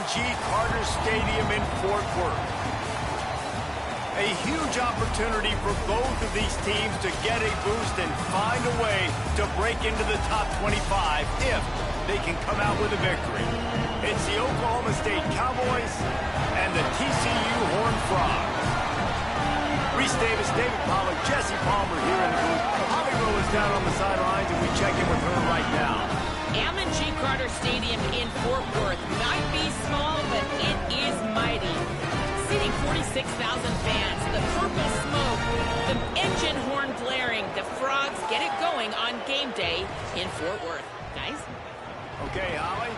M&G Carter Stadium in Fort Worth. A huge opportunity for both of these teams to get a boost and find a way to break into the top 25 if they can come out with a victory. It's the Oklahoma State Cowboys and the TCU Horned Frogs. Reese Davis, David Pollack, Jesse Palmer here in the booth. Holly Rowe is down on the sidelines, and we check in with her right now. M&G Carter Stadium in Fort Worth might be small, but it is mighty. Seating 46,000 fans, the purple smoke, the engine horn blaring, the Frogs get it going on game day in Fort Worth. Guys? Okay, Holly.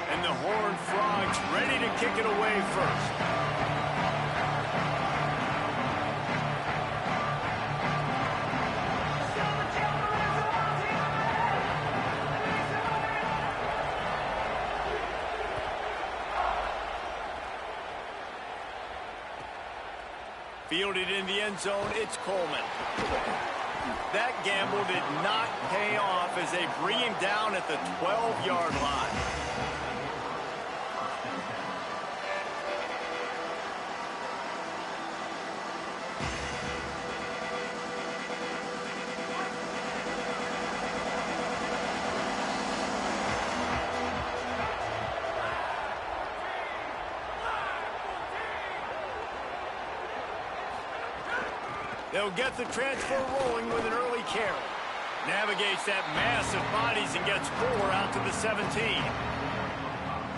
And the Horned Frogs ready to kick it away first. Fielded in the end zone, it's Coleman. That gamble did not pay off as they bring him down at the 12-yard line. They'll get the transfer rolling with an early carry. Navigates that mass of bodies and gets 4 out to the 17.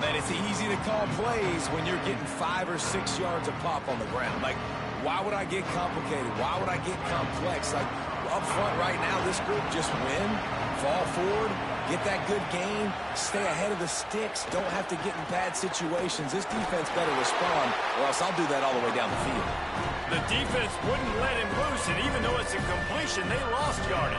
Man, it's easy to call plays when you're getting 5 or 6 yards of pop on the ground. Like, why would I get complicated? Why would I get complex? Like, up front right now, this group just win, fall forward, get that good gain, stay ahead of the sticks, don't have to get in bad situations. This defense better respond, or else I'll do that all the way down the field. The defense wouldn't let him loose, and even though it's a completion, they lost yardage.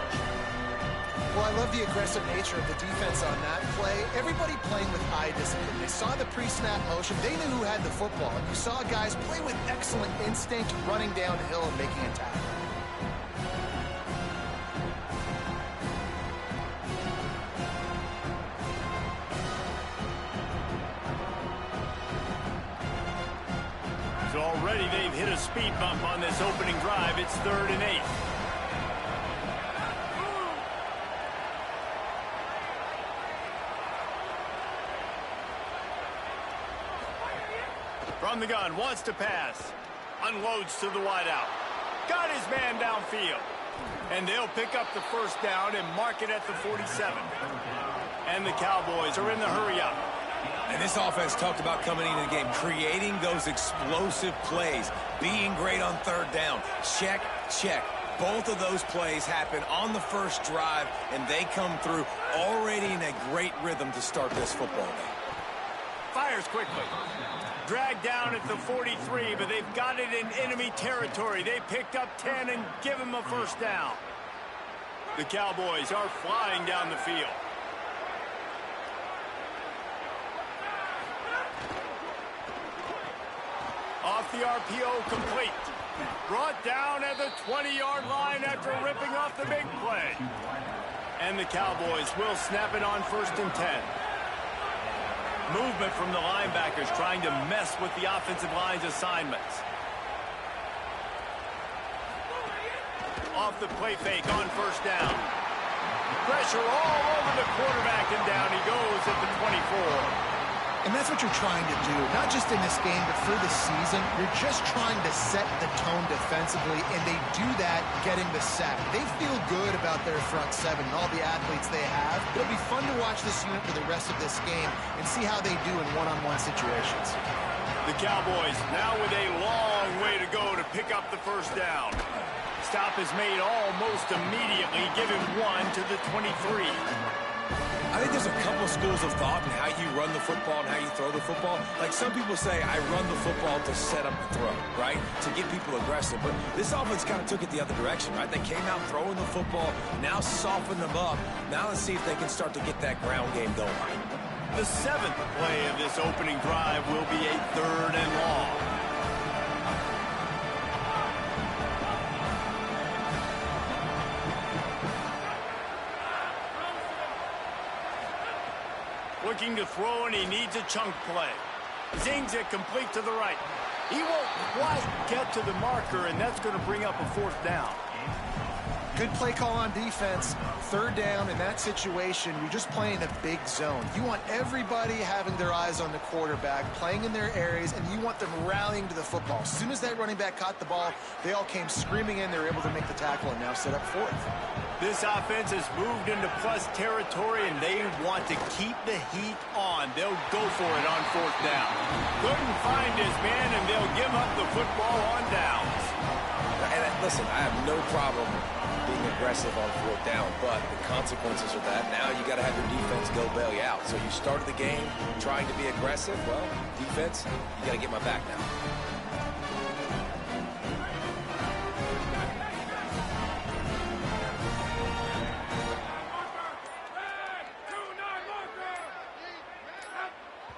Well, I love the aggressive nature of the defense on that play. Everybody playing with eye discipline. They saw the pre-snap motion. They knew who had the football. And you saw guys play with excellent instinct, running downhill and making a tackle. So already they've hit a speed bump on this opening drive. It's 3rd and 8. From the gun, wants to pass. Unloads to the wideout. Got his man downfield. And they'll pick up the first down and mark it at the 47. And the Cowboys are in the hurry-up. And this offense talked about coming into the game, creating those explosive plays, being great on 3rd down. Check, check. Both of those plays happen on the first drive, and they come through already in a great rhythm to start this football game. Fires quickly. Dragged down at the 43, but they've got it in enemy territory. They picked up 10 and give him a first down. The Cowboys are flying down the field. Off the RPO, complete. Brought down at the 20-yard line after ripping off the big play. And the Cowboys will snap it on 1st and 10. Movement from the linebackers trying to mess with the offensive line's assignments. Off the play fake on 1st down. Pressure all over the quarterback, and down he goes at the 24. And that's what you're trying to do, not just in this game, but for the season. You're just trying to set the tone defensively, and they do that getting the sack. They feel good about their front seven and all the athletes they have. It'll be fun to watch this unit for the rest of this game and see how they do in one-on-one situations. The Cowboys now with a long way to go to pick up the first down. Stop is made almost immediately, giving 1 to the 23. I I think there's a couple schools of thought in how you run the football and how you throw the football. Like some people say, I run the football to set up the throw, right? To get people aggressive. But this offense kind of took it the other direction, right? They came out throwing the football, now soften them up. Now let's see if they can start to get that ground game going. The 7th play of this opening drive will be a 3rd and long. Looking to throw, and he needs a chunk play. Zings it complete to the right. He won't quite get to the marker, and that's going to bring up a 4th down. Good play call on defense. 3rd down in that situation. You're just playing a big zone. You want everybody having their eyes on the quarterback, playing in their areas, and you want them rallying to the football. As soon as that running back caught the ball, they all came screaming in. They were able to make the tackle and now set up 4th. This offense has moved into plus territory, and they want to keep the heat on. They'll go for it on 4th down. Couldn't find his man, and they'll give up the football on downs. And listen, I have no problem being aggressive on 4th down, but the consequences of that, now you got to have your defense go bail you out. So you started the game trying to be aggressive. Well, defense, you got to get my back now.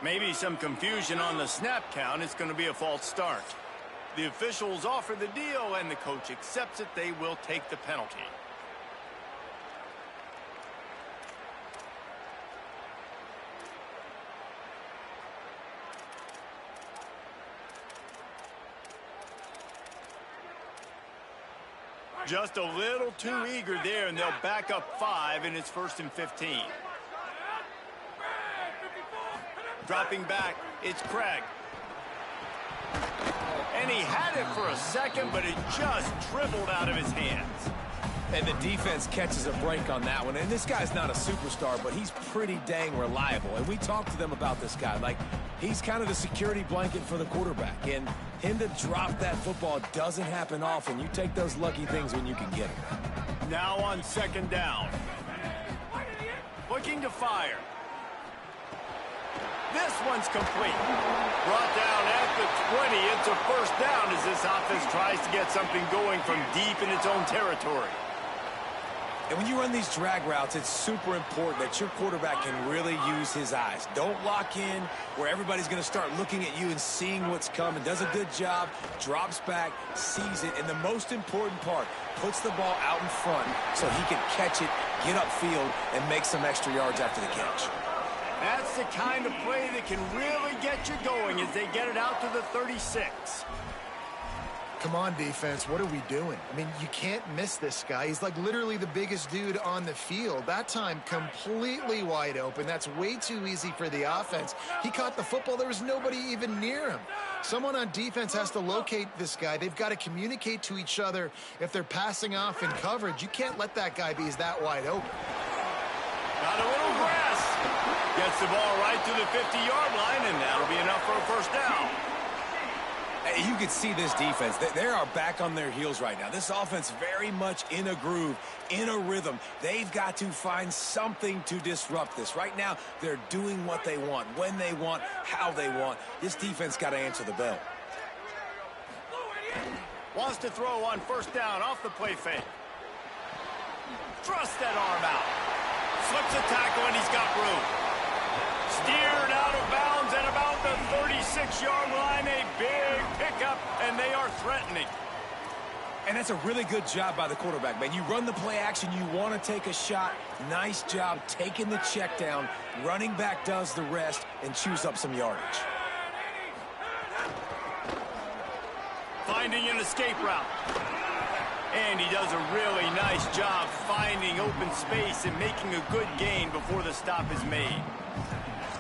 Maybe some confusion on the snap count. It's going to be a false start. The officials offer the deal, and the coach accepts it. They will take the penalty. Just a little too eager there, and they'll back up 5, and it's 1st and 15. Dropping back, it's Craig. And he had it for a second, but it just dribbled out of his hands. And the defense catches a break on that one. And this guy's not a superstar, but he's pretty dang reliable. And we talked to them about this guy. Like, he's kind of the security blanket for the quarterback. And him to drop that football doesn't happen often. You take those lucky things when you can get them. Now on 2nd down. Looking to fire. This one's complete. Brought down at the 20. It's a 1st down as this offense tries to get something going from deep in its own territory. And when you run these drag routes, it's super important that your quarterback can really use his eyes. Don't lock in where everybody's going to start looking at you and seeing what's coming. Does a good job, drops back, sees it, and the most important part, puts the ball out in front so he can catch it, get upfield, and make some extra yards after the catch. That's the kind of play that can really get you going as they get it out to the 36. Come on, defense. What are we doing? I mean, you can't miss this guy. He's like literally the biggest dude on the field. That time, completely wide open. That's way too easy for the offense. He caught the football. There was nobody even near him. Someone on defense has to locate this guy. They've got to communicate to each other if they're passing off in coverage. You can't let that guy be that wide open. Got a little grass. Gets the ball right to the 50-yard line, and that'll be enough for a 1st down. You can see this defense. They are back on their heels right now. This offense very much in a groove, in a rhythm. They've got to find something to disrupt this. Right now, they're doing what they want, when they want, how they want. This defense got to answer the bell. Wants to throw on 1st down off the play fake. Thrust that arm out. Slips a tackle, and he's got room. Steered out of bounds at about the 36-yard line. A big pickup, and they are threatening. And that's a really good job by the quarterback, man. You run the play action, you want to take a shot. Nice job taking the check down. Running back does the rest and chews up some yardage. Finding an escape route. And he does a really nice job finding open space and making a good gain before the stop is made.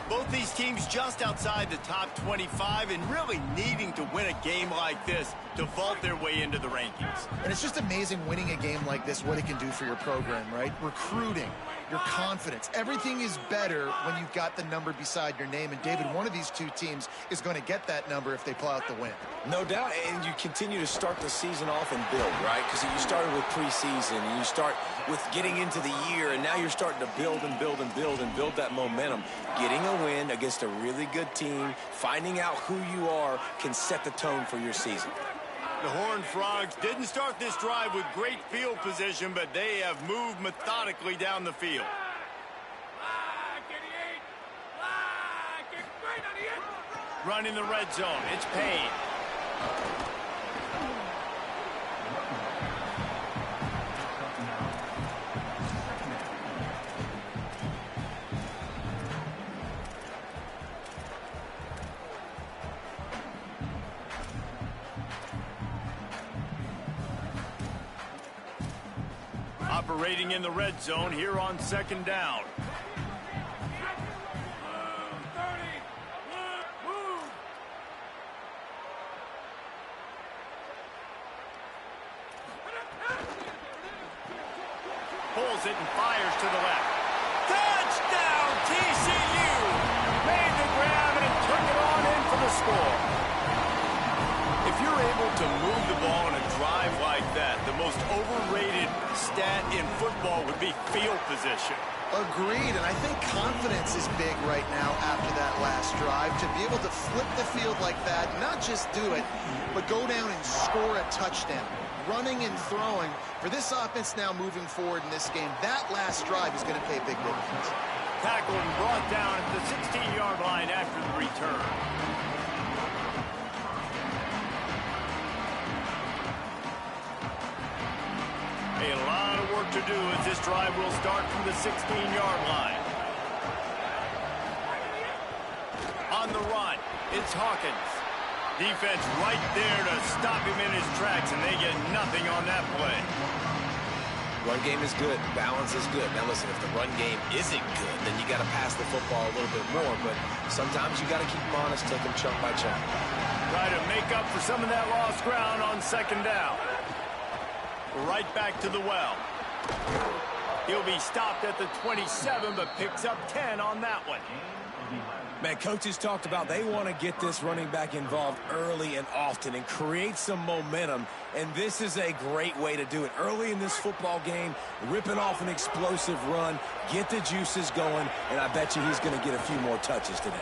Both these teams just outside the top 25 and really needing to win a game like this to vault their way into the rankings. And it's just amazing winning a game like this, what it can do for your program, right? Recruiting, your confidence. Everything is better when you've got the number beside your name. And, David, one of these two teams is going to get that number if they pull out the win. No doubt, and you continue to start the season off and build, right? Because you started with preseason, and you start with getting into the year, and now you're starting to build and build and build and build that momentum. Getting a win against a really good team, finding out who you are, can set the tone for your season. The Horned Frogs didn't start this drive with great field position, but they have moved methodically down the field. Running the red zone, it's Payne. Operating in the red zone here on second down. Pulls it and fires to the left. Touchdown, TCU! Made the grab and took it on in for the score. If you're able to move the ball in a drive like that, the most overrated stat in football would be field position. Agreed, and I think confidence is big right now after that last drive. To be able to flip the field like that, not just do it, but go down and score a touchdown. Running and throwing, for this offense now moving forward in this game, that last drive is going to pay big dividends. Tackled and brought down at the 16-yard line after the return. A lot of work to do as this drive will start from the 16-yard line. On the run, it's Hawkins. Defense right there to stop him in his tracks, and they get nothing on that play. Run game is good. Balance is good. Now, listen, if the run game isn't good, then you got to pass the football a little bit more. But sometimes you got to keep them honest, take them chunk by chunk. Try to make up for some of that lost ground on second down. Right back to the well. He'll be stopped at the 27, but picks up 10 on that one. Man, coaches talked about they want to get this running back involved early and often and create some momentum, and this is a great way to do it. Early in this football game, ripping off an explosive run, get the juices going, and I bet you he's going to get a few more touches today.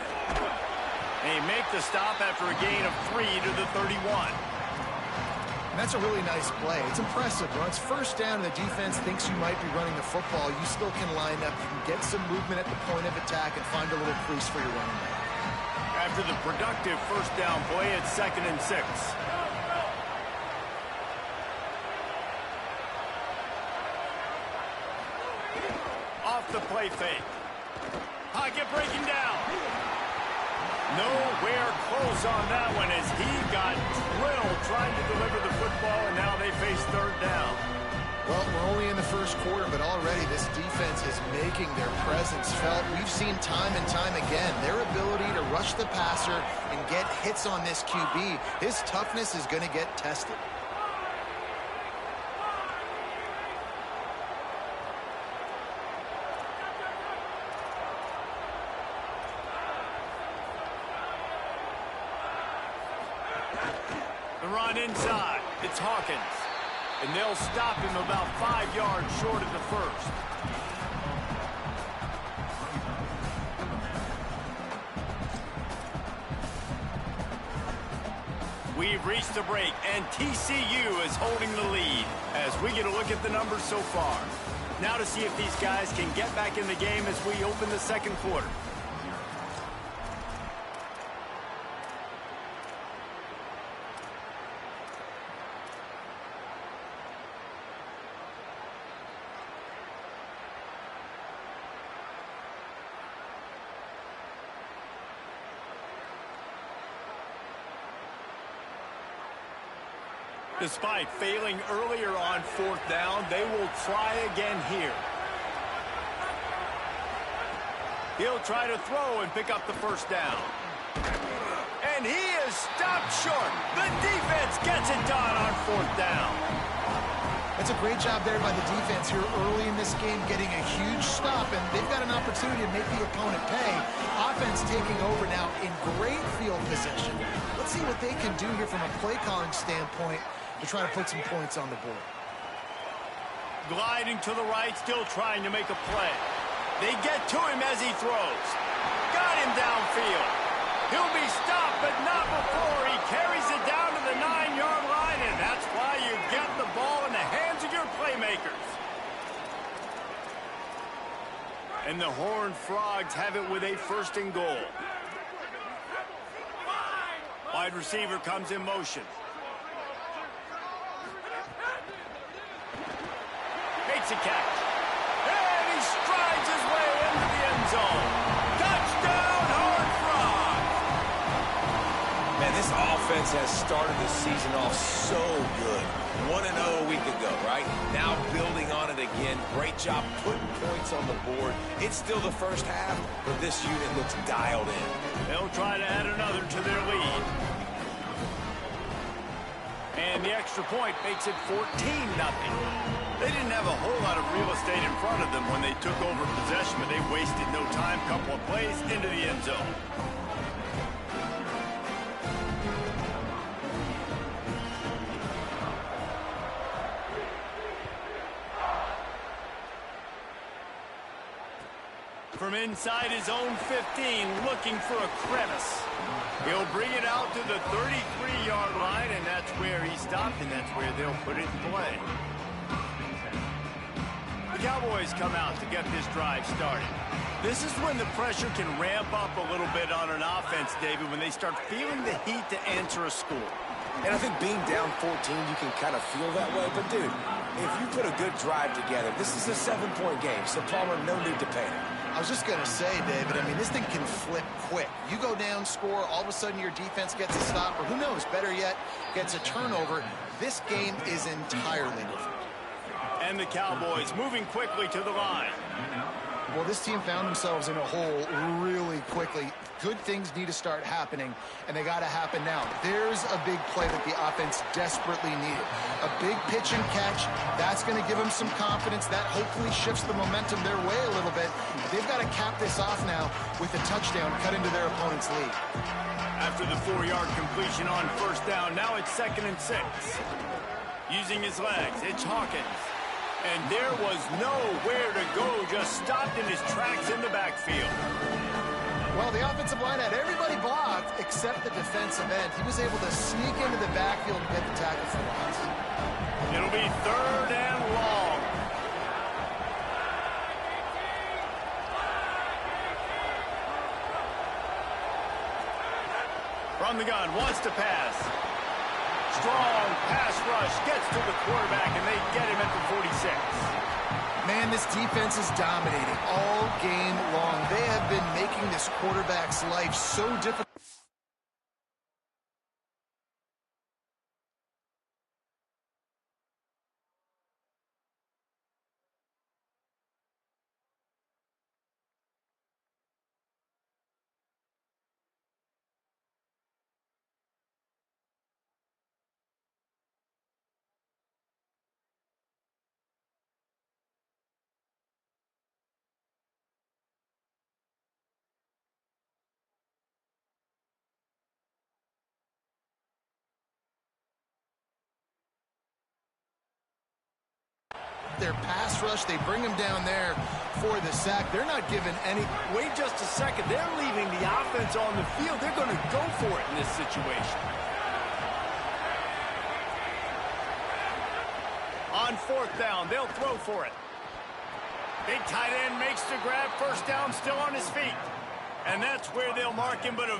They make the stop after a gain of 3 to the 31. And that's a really nice play. It's impressive. When it's first down and the defense thinks you might be running the football, you still can line up. You can get some movement at the point of attack and find a little crease for your running back. After the productive first down play, it's 2nd and 6. Off the play fake. Pocket breaking down. Nowhere close on that one as he got drilled trying to deliver the football, and now they face third down. Well, we're only in the first quarter, but already this defense is making their presence felt. We've seen time and time again their ability to rush the passer and get hits on this QB. His toughness is going to get tested. The run inside. It's Hawkins. And they'll stop him about 5 yards short of the first. We've reached the break, and TCU is holding the lead as we get a look at the numbers so far. Now to see if these guys can get back in the game as we open the second quarter. Despite failing earlier on fourth down, they will try again here. He'll try to throw and pick up the first down. And he is stopped short. The defense gets it done on fourth down. It's a great job there by the defense here early in this game, getting a huge stop, and they've got an opportunity to make the opponent pay. Offense taking over now in great field position. Let's see what they can do here from a play-calling standpoint to try to put some points on the board. Gliding to the right, still trying to make a play. They get to him as he throws. Got him downfield. He'll be stopped, but not before he carries it down to the 9-yard line, and that's why you get the ball in the hands of your playmakers. And the Horned Frogs have it with a 1st and goal. Wide receiver comes in motion. Makes a catch. And he strides his way into the end zone. Touchdown, Horned Frogs! Man, this offense has started the season off so good. 1-0 a week ago, right? Now building on it again. Great job putting points on the board. It's still the first half, but this unit looks dialed in. They'll try to add another to their lead. And the extra point makes it 14-0. They didn't have a whole lot of real estate in front of them when they took over possession, but they wasted no time. Couple of plays into the end zone. From inside his own 15, looking for a crevice. He'll bring it out to the 33-yard line, and that's where he stopped, and that's where they'll put it in play. The Cowboys come out to get this drive started. This is when the pressure can ramp up a little bit on an offense, David, when they start feeling the heat to answer a score. And I think being down 14, you can kind of feel that way. But, dude, if you put a good drive together, this is a 7-point game, so Palmer, no need to panic. I was just going to say, David, I mean, this thing can flip quick. You go down, score, all of a sudden your defense gets a stop, or who knows, better yet, gets a turnover. This game is entirely different. And the Cowboys moving quickly to the line. Well, this team found themselves in a hole really quickly. Good things need to start happening, and they got to happen now. There's a big play that the offense desperately needed. A big pitch and catch. That's going to give them some confidence. That hopefully shifts the momentum their way a little bit. They've got to cap this off now with a touchdown cut into their opponent's lead. After the 4-yard completion on 1st down, now it's 2nd and 6. Using his legs, it's Hawkins. And there was nowhere to go, just stopped in his tracks in the backfield. Well, the offensive line had everybody blocked except the defensive end. He was able to sneak into the backfield and get the tackle for loss. It'll be 3rd and long. From the gun, wants to pass. Strong pass rush, gets to the quarterback, and they get him at the 46. Man, this defense is dominating all game long. They have been making this quarterback's life so difficult. Their pass rush, they bring him down there for the sack. They're not giving any. Wait just a second. They're leaving the offense on the field. They're going to go for it in this situation. On 4th down, they'll throw for it. Big tight end makes the grab. 1st down, still on his feet. And that's where they'll mark him, but a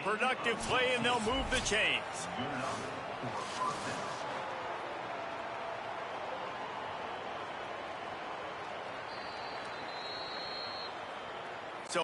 productive play, and they'll move the chains. So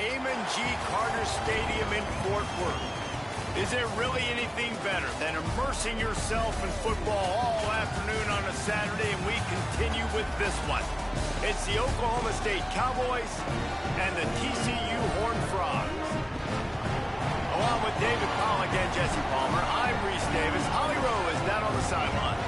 Amon G. Carter Stadium in Fort Worth. Is there really anything better than immersing yourself in football all afternoon on a Saturday? And we continue with this one. It's the Oklahoma State Cowboys and the TCU Horned Frogs. Along with David Pollack and Jesse Palmer, I'm Reese Davis. Holly Rowe is down on the sideline.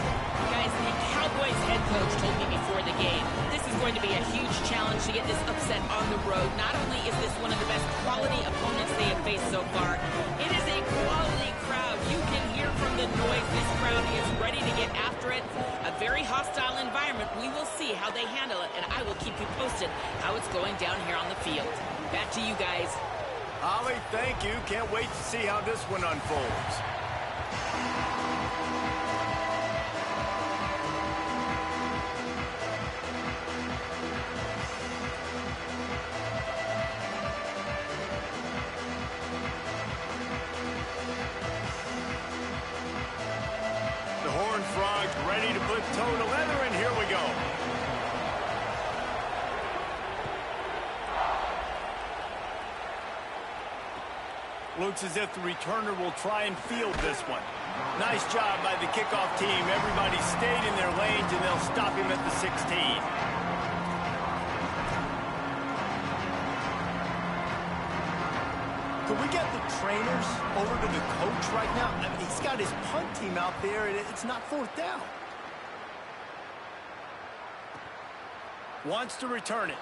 Guys, the Cowboys head coach told me before the game, this is going to be a huge challenge to get this upset on the road. Not only is this one of the best quality opponents they have faced so far, it is a quality crowd. You can hear from the noise. This crowd is ready to get after it. A very hostile environment. We will see how they handle it, and I will keep you posted how it's going down here on the field. Back to you guys. Holly, thank you. Can't wait to see how this one unfolds. The Horned Frogs ready to put toe to leather, and here we go. Looks as if the returner will try and field this one. Nice job by the kickoff team. Everybody stayed in their lanes, and they'll stop him at the 16. Could we get the trainers over to the coach right now? I mean, he's got his punt team out there, and it's not fourth down. Wants to return it.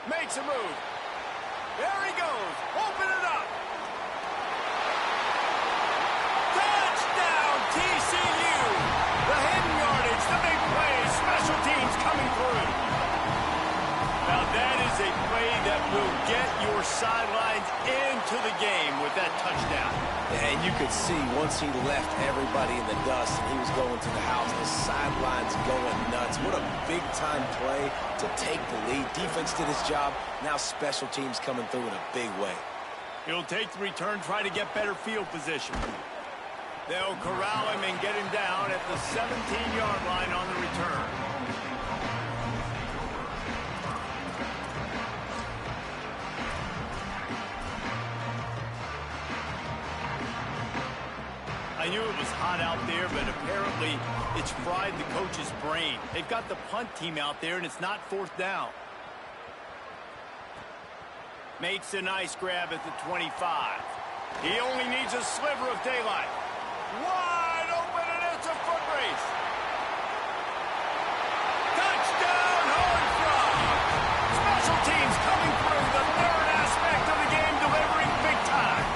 Makes a move. There he goes. Open it up. Touchdown, TCU. The hidden yardage, the big play, special teams coming through. Now that is a play that will get your sidelines into the game with that touchdown. And you could see once he left everybody in the dust and he was going to the house, the sidelines going nuts. What a big-time play to take the lead. Defense did his job. Now special teams coming through in a big way. He'll take the return, try to get better field position. They'll corral him and get him down at the 17-yard line on the return. I knew it was hot out there, but apparently it's fried the coach's brain. They've got the punt team out there, and it's not fourth down. Makes a nice grab at the 25. He only needs a sliver of daylight. Wide open, and it's a foot race. Touchdown, Horned Frogs! Special teams coming through, the third aspect of the game, delivering big time.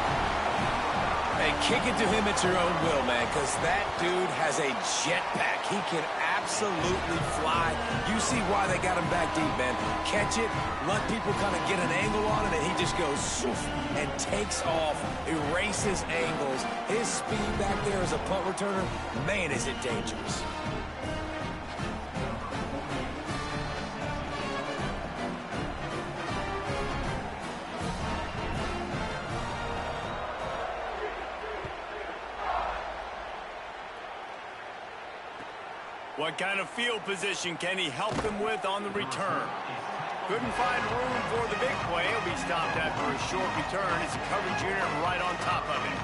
Hey, kick it to him at your own will, man, because that dude has a jetpack. He can absolutely fly. You see why they got him back deep, man. Catch it, let people kind of get an angle on it, and he just goes and takes off, erases angles. His speed back there as a punt returner, man, is it dangerous. What kind of field position can he help them with on the return? Couldn't find room for the big play. He'll be stopped after a short return. It's a coverage unit right on top of him.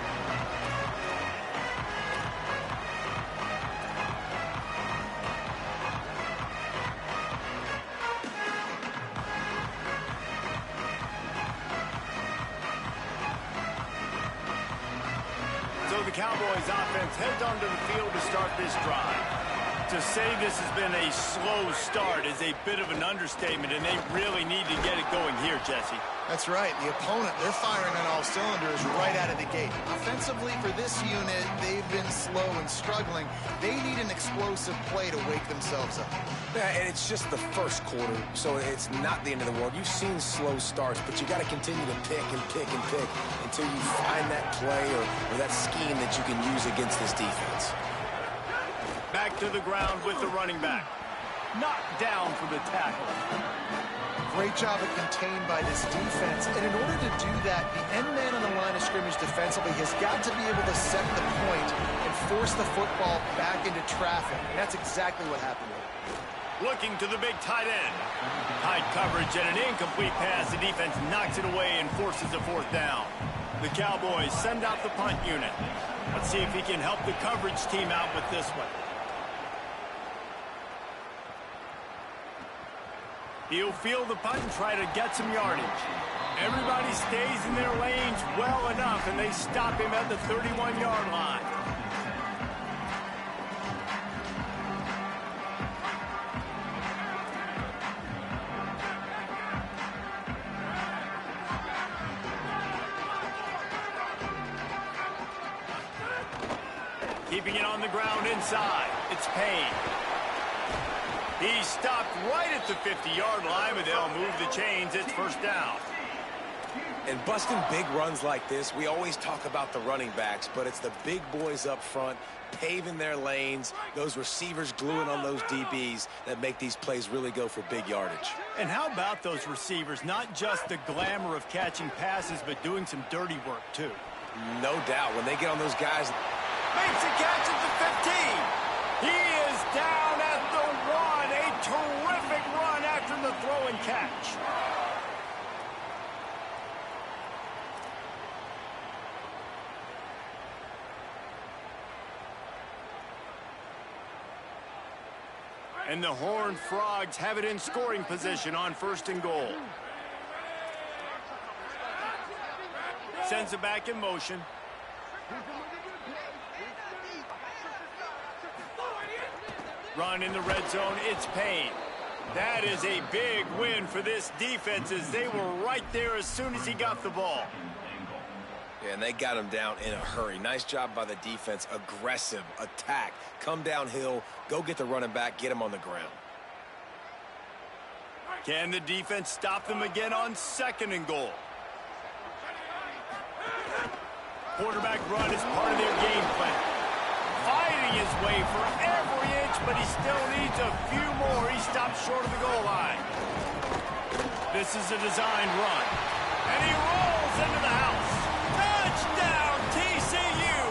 So the Cowboys offense heads onto the field to start this drive. To say this has been a slow start is a bit of an understatement, and they really need to get it going here, Jesse. That's right. The opponent, they're firing on all cylinders right out of the gate. Offensively, for this unit, they've been slow and struggling. They need an explosive play to wake themselves up. Yeah, and it's just the first quarter, so it's not the end of the world. You've seen slow starts, but you got to continue to pick and pick and pick until you find that play or that scheme that you can use against this defense. Back to the ground with the running back. Knocked down for the tackle. Great job of contained by this defense. And in order to do that, the end man on the line of scrimmage defensively has got to be able to set the point and force the football back into traffic. And that's exactly what happened here. Looking to the big tight end. Tight coverage and an incomplete pass. The defense knocks it away and forces a fourth down. The Cowboys send out the punt unit. Let's see if he can help the coverage team out with this one. He'll field the punt and try to get some yardage. Everybody stays in their lanes well enough, and they stop him at the 31-yard line. Keeping it on the ground inside. It's Payne. He stopped right at the 50-yard line, but they'll move the chains. It's first down. And busting big runs like this, we always talk about the running backs, but it's the big boys up front paving their lanes, those receivers gluing on those DBs that make these plays really go for big yardage. And how about those receivers? Not just the glamour of catching passes, but doing some dirty work, too. No doubt. When they get on those guys. Makes a catch at the 15. He is down at the 1. A terrific run after the throw and catch. And the Horned Frogs have it in scoring position on first and goal. Sends it back in motion. Run in the red zone, it's Payne. That is a big win for this defense as they were right there as soon as he got the ball. Yeah, and they got him down in a hurry. Nice job by the defense. Aggressive, attack, come downhill, go get the running back, get him on the ground. Can the defense stop them again on second and goal? Quarterback run is part of their game plan. Fighting his way for every inch, but he still needs a few more. He stops short of the goal line. This is a designed run. And he rolls into the house. Touchdown, TCU!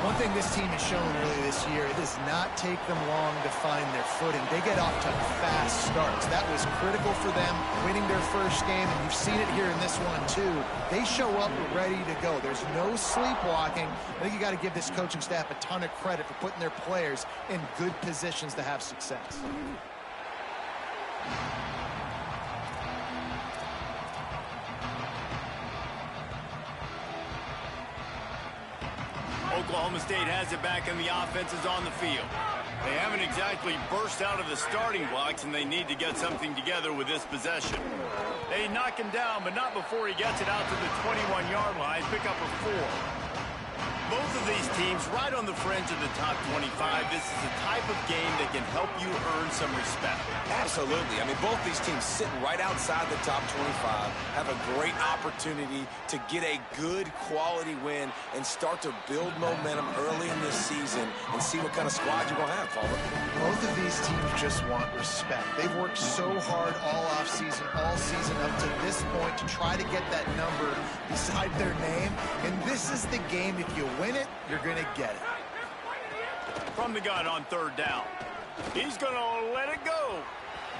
One thing this team has shown early this year, it does not take them long to find their footing. They get off to fast starts. That was critical for them, winning their first game, and you've seen it here in this one too. They show up ready to go. There's no sleepwalking. I think you got to give this coaching staff a ton of credit for putting their players in good positions to have success. Oklahoma State has it back and the offense is on the field. They haven't exactly burst out of the starting blocks, and they need to get something together with this possession. They knock him down, but not before he gets it out to the 21-yard line. Pick up a 4. Both of these teams right on the fringe of the top 25. This is the type of game that can help you earn some respect. Absolutely. I mean, both these teams sitting right outside the top 25 have a great opportunity to get a good quality win and start to build momentum early in this season and see what kind of squad you're going to have, Palmer. Both of these teams just want respect. They've worked so hard all offseason, all season up to this point to try to get that number beside their name. And this is the game. If you win it, you're going to get it. From the gun on third down. He's going to let it go.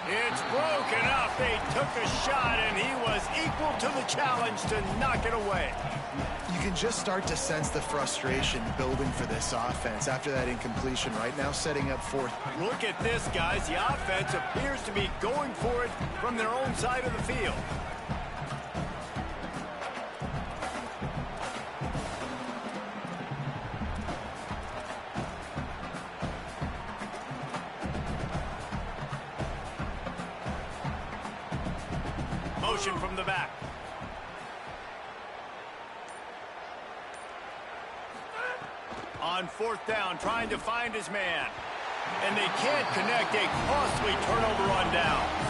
It's broken up. They took a shot, and he was equal to the challenge to knock it away. You can just start to sense the frustration building for this offense after that incompletion right now, setting up fourth. Look at this, guys. The offense appears to be going for it from their own side of the field. motion from the back. On fourth down, trying to find his man. And they can't connect. A costly turnover on downs.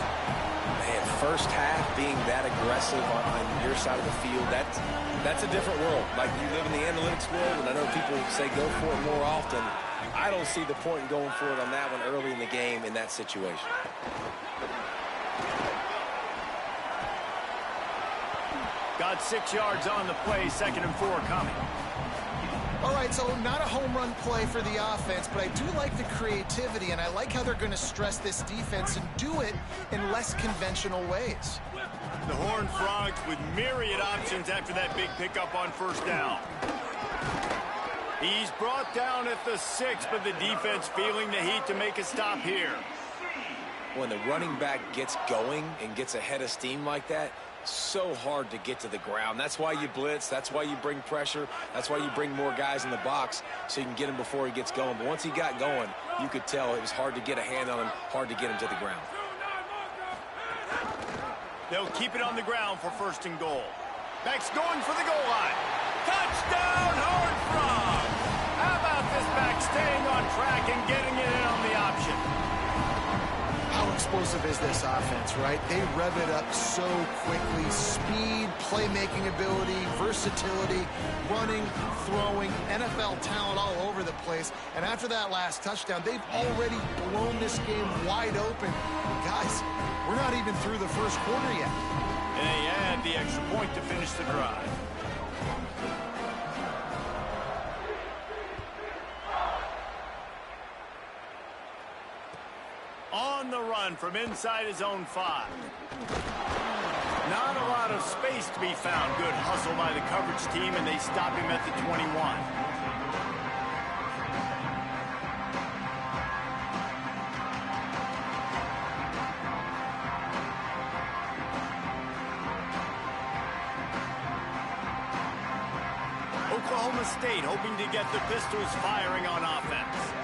Man, first half being that aggressive on your side of the field, that's a different world. Like, you live in the analytics world, and I know people say go for it more often. I don't see the point in going for it on that one early in the game in that situation. Got 6 yards on the play, 2nd and 4 coming. All right, so not a home run play for the offense, but I do like the creativity, and I like how they're going to stress this defense and do it in less conventional ways. The Horned Frogs with myriad options after that big pickup on first down. He's brought down at the 6, but the defense feeling the heat to make a stop here. When the running back gets going and gets a head of steam like that, so hard to get to the ground. That's why you blitz. That's why you bring pressure. That's why you bring more guys in the box so you can get him before he gets going. But once he got going, you could tell it was hard to get a hand on him, hard to get him to the ground. They'll keep it on the ground for 1st and goal. Back's going for the goal line. Touchdown, Horned Frogs! How about this back staying on track and getting it in on the option? How explosive is this offense, right? They rev it up so quickly. Speed, playmaking ability, versatility, running, throwing, NFL talent all over the place. And after that last touchdown, they've already blown this game wide open. Guys, we're not even through the first quarter yet. And they add the extra point to finish the drive. On the run from inside his own 5. Not a lot of space to be found. Good hustle by the coverage team, and they stop him at the 21. Oklahoma State hoping to get the Pistols firing on offense.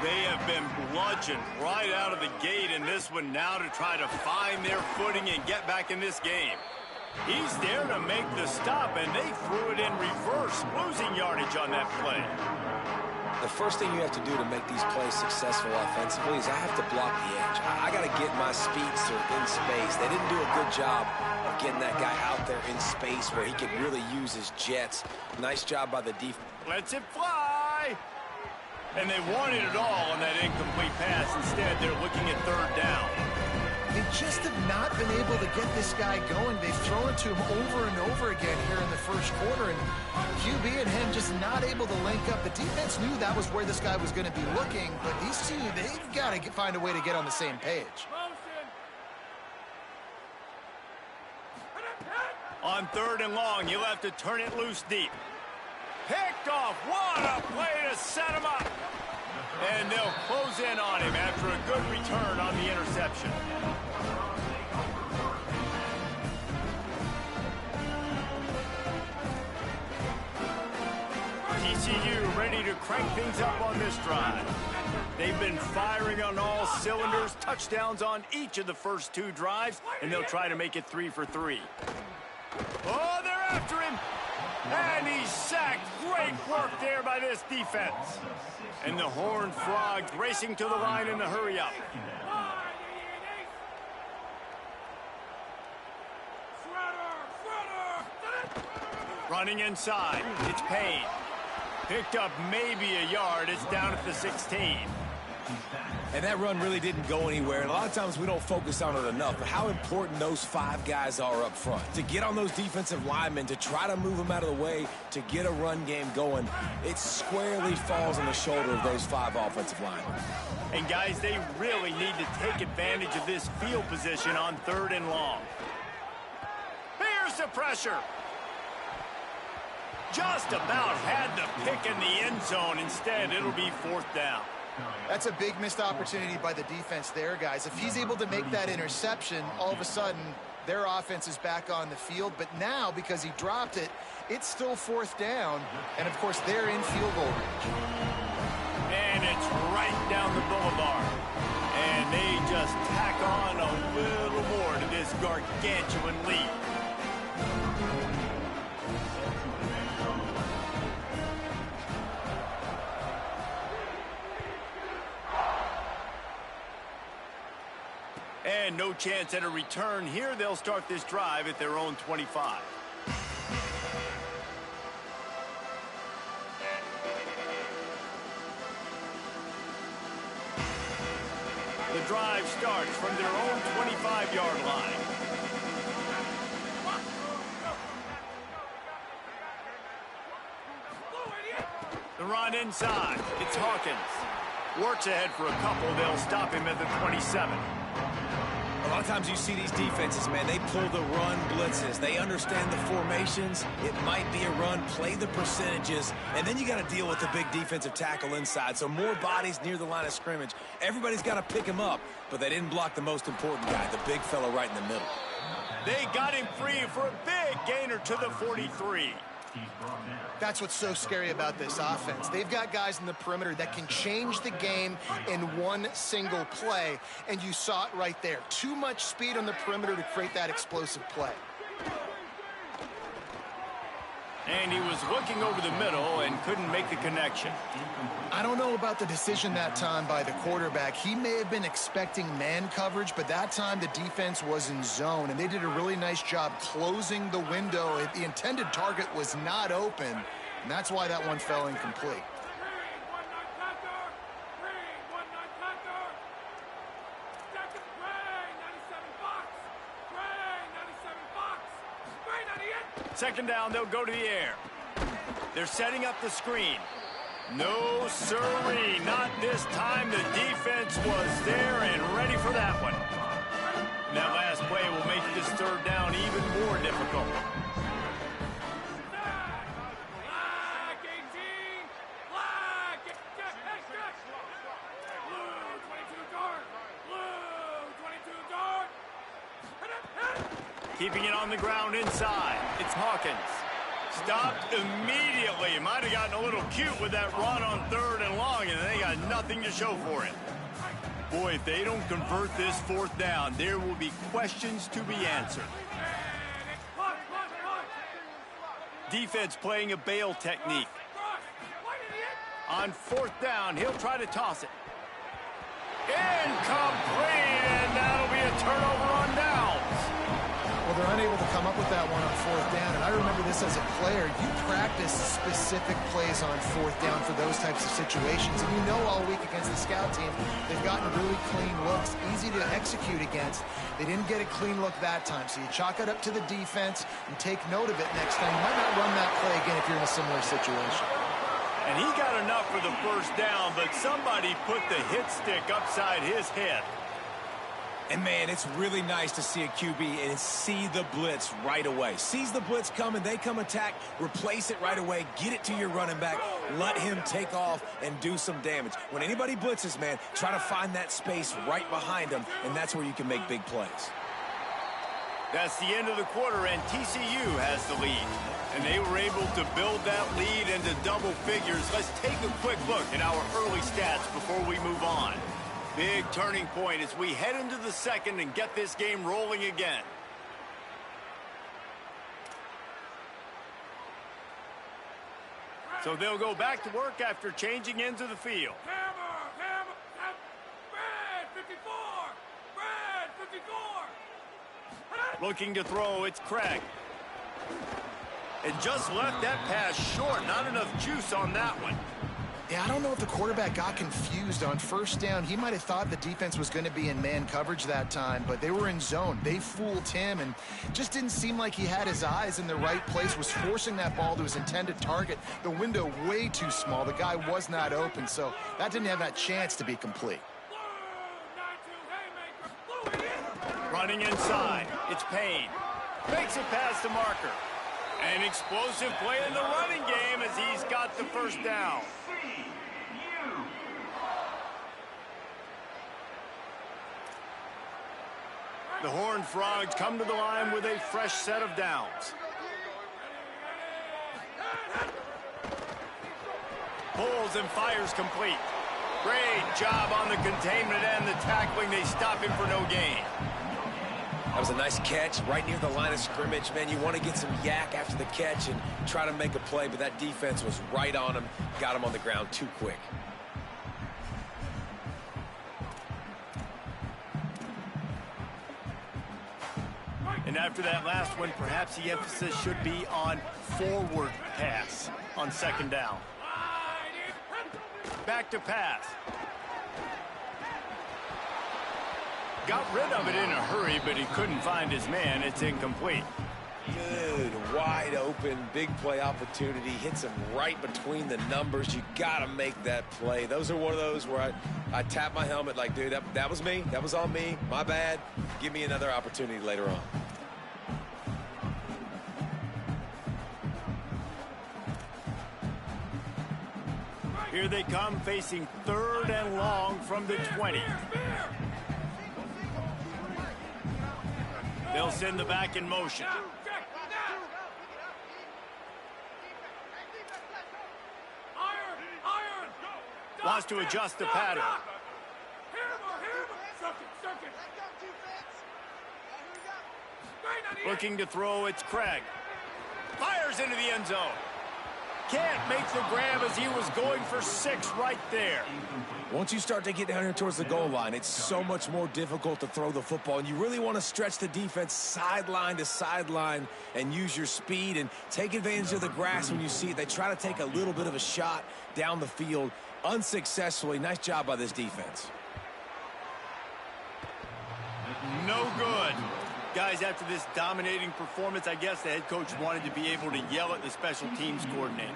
They have been bludgeoned right out of the gate in this one now to try to find their footing and get back in this game. He's there to make the stop, and they threw it in reverse, losing yardage on that play. The first thing you have to do to make these plays successful offensively is I have to block the edge. I got to get my speedster in space. They didn't do a good job of getting that guy out there in space where he could really use his jets. Nice job by the defense. Lets it fly. And they wanted it all on that incomplete pass. Instead, they're looking at 3rd down. They just have not been able to get this guy going. They've thrown it to him over and over again here in the first quarter, and QB and him just not able to link up. The defense knew that was where this guy was going to be looking, but these two, they've got to find a way to get on the same page. On 3rd and long, you'll have to turn it loose deep. Picked off. What a play to set him up. And they'll close in on him after a good return on the interception. TCU ready to crank things up on this drive. They've been firing on all cylinders, touchdowns on each of the first 2 drives, and they'll try to make it 3 for 3. Oh, they're after him. And he's sacked. Great work there by this defense. And the Horned Frogs racing to the line in the hurry up. Running inside. It's Payne. Picked up maybe a yard. It's down at the 16. And that run really didn't go anywhere. And a lot of times we don't focus on it enough, but how important those 5 guys are up front. To get on those defensive linemen, to try to move them out of the way, to get a run game going, it squarely falls on the shoulder of those 5 offensive linemen. And guys, they really need to take advantage of this field position on 3rd and long. Here's the pressure. Just about had the pick in the end zone. Instead, it'll be 4th down. That's a big missed opportunity by the defense there, guys. If he's able to make that interception, all of a sudden, their offense is back on the field. But now, because he dropped it, it's still 4th down. And, of course, they're in field goal range. And it's right down the boulevard. And and they just tack on a little more to this gargantuan lead. And no chance at a return here. They'll start this drive at their own 25. The drive starts from their own 25-yard line. The run inside. It's Hawkins. Works ahead for a couple. They'll stop him at the 27. A lot of times you see these defenses, man, they pull the run blitzes. They understand the formations. It might be a run, play the percentages, and then you got to deal with the big defensive tackle inside. So more bodies near the line of scrimmage. Everybody's got to pick him up, but they didn't block the most important guy, the big fellow right in the middle. They got him free for a big gainer to the 43. That's what's so scary about this offense. They've got guys in the perimeter that can change the game in one single play, and you saw it right there. Too much speed on the perimeter to create that explosive play. And he was looking over the middle and couldn't make the connection. I don't know about the decision that time by the quarterback. He may have been expecting man coverage, but that time the defense was in zone, and they did a really nice job closing the window. The intended target was not open, and that's why that one fell incomplete. Second down, they'll go to the air. They're setting up the screen. No sirree, not this time. The defense was there and ready for that one. And that last play will make this third down even more difficult. Keeping it on the ground inside. It's Hawkins. Stopped immediately. Might have gotten a little cute with that run on third and long, and they got nothing to show for it. Boy, if they don't convert this fourth down, there will be questions to be answered. Defense playing a bail technique. On fourth down, he'll try to toss it. Incomplete, and that'll be a turnover on downs. Well, they're unable to come up with that one on fourth down, and I remember this as a player. You practice specific plays on fourth down for those types of situations, and you know all week against the scout team, they've gotten really clean looks, easy to execute against. They didn't get a clean look that time, so you chalk it up to the defense and take note of it next time. You might not run that play again if you're in a similar situation. And he got enough for the first down, but somebody put the hit stick upside his head. And, man, it's really nice to see a QB and see the blitz right away. Sees the blitz coming, they come attack, replace it right away, get it to your running back, let him take off and do some damage. When anybody blitzes, man, try to find that space right behind them, and that's where you can make big plays. That's the end of the quarter, and TCU has the lead. And they were able to build that lead into double figures. Let's take a quick look at our early stats before we move on. Big turning point as we head into the second and get this game rolling again. So they'll go back to work after changing ends of the field. Brad, 54! Brad, 54! Looking to throw, it's Craig. And just left that pass short. Not enough juice on that one. Yeah, I don't know if the quarterback got confused on first down. He might have thought the defense was going to be in man coverage that time, but they were in zone. They fooled him and just didn't seem like he had his eyes in the right place, was forcing that ball to his intended target. The window way too small. The guy was not open, so that didn't have that chance to be complete. Running inside, it's Payne. Makes it past the marker. An explosive play in the running game as he's got the first down. The Horned Frogs come to the line with a fresh set of downs. Pulls and fires complete. Great job on the containment and the tackling. They stop him for no gain. That was a nice catch right near the line of scrimmage. Man, you want to get some yak after the catch and try to make a play, but that defense was right on him, got him on the ground too quick. And after that last one, perhaps the emphasis should be on forward pass on second down. Back to pass. Got rid of it in a hurry, but he couldn't find his man. It's incomplete. Good, wide open, big play opportunity. Hits him right between the numbers. You got to make that play. Those are one of those where I tap my helmet like, dude, that was me. That was on me. My bad. Give me another opportunity later on. Here they come, facing 3rd and long from the 20. They'll send the back in motion. Wants to adjust the pattern. Looking to throw, it's Craig. Fires into the end zone. Can't make the grab as he was going for 6 right there. Once you start to get down here towards the goal line, it's so much more difficult to throw the football, and you really want to stretch the defense sideline to sideline and use your speed and take advantage of the grass when you see it. They try to take a little bit of a shot down the field unsuccessfully. Nice job by this defense. No good. Guys, after this dominating performance, I guess the head coach wanted to be able to yell at the special teams coordinator.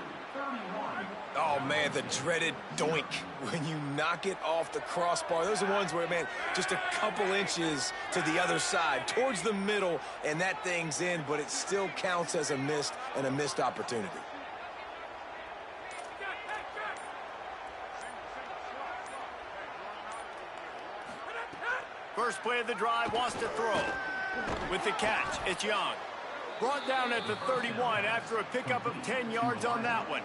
Oh, man, the dreaded doink when you knock it off the crossbar. Those are ones where, man, just a couple inches to the other side, towards the middle, and that thing's in, but it still counts as a missed opportunity. First play of the drive, wants to throw. With the catch, it's Young. Brought down at the 31 after a pickup of 10 yards on that one.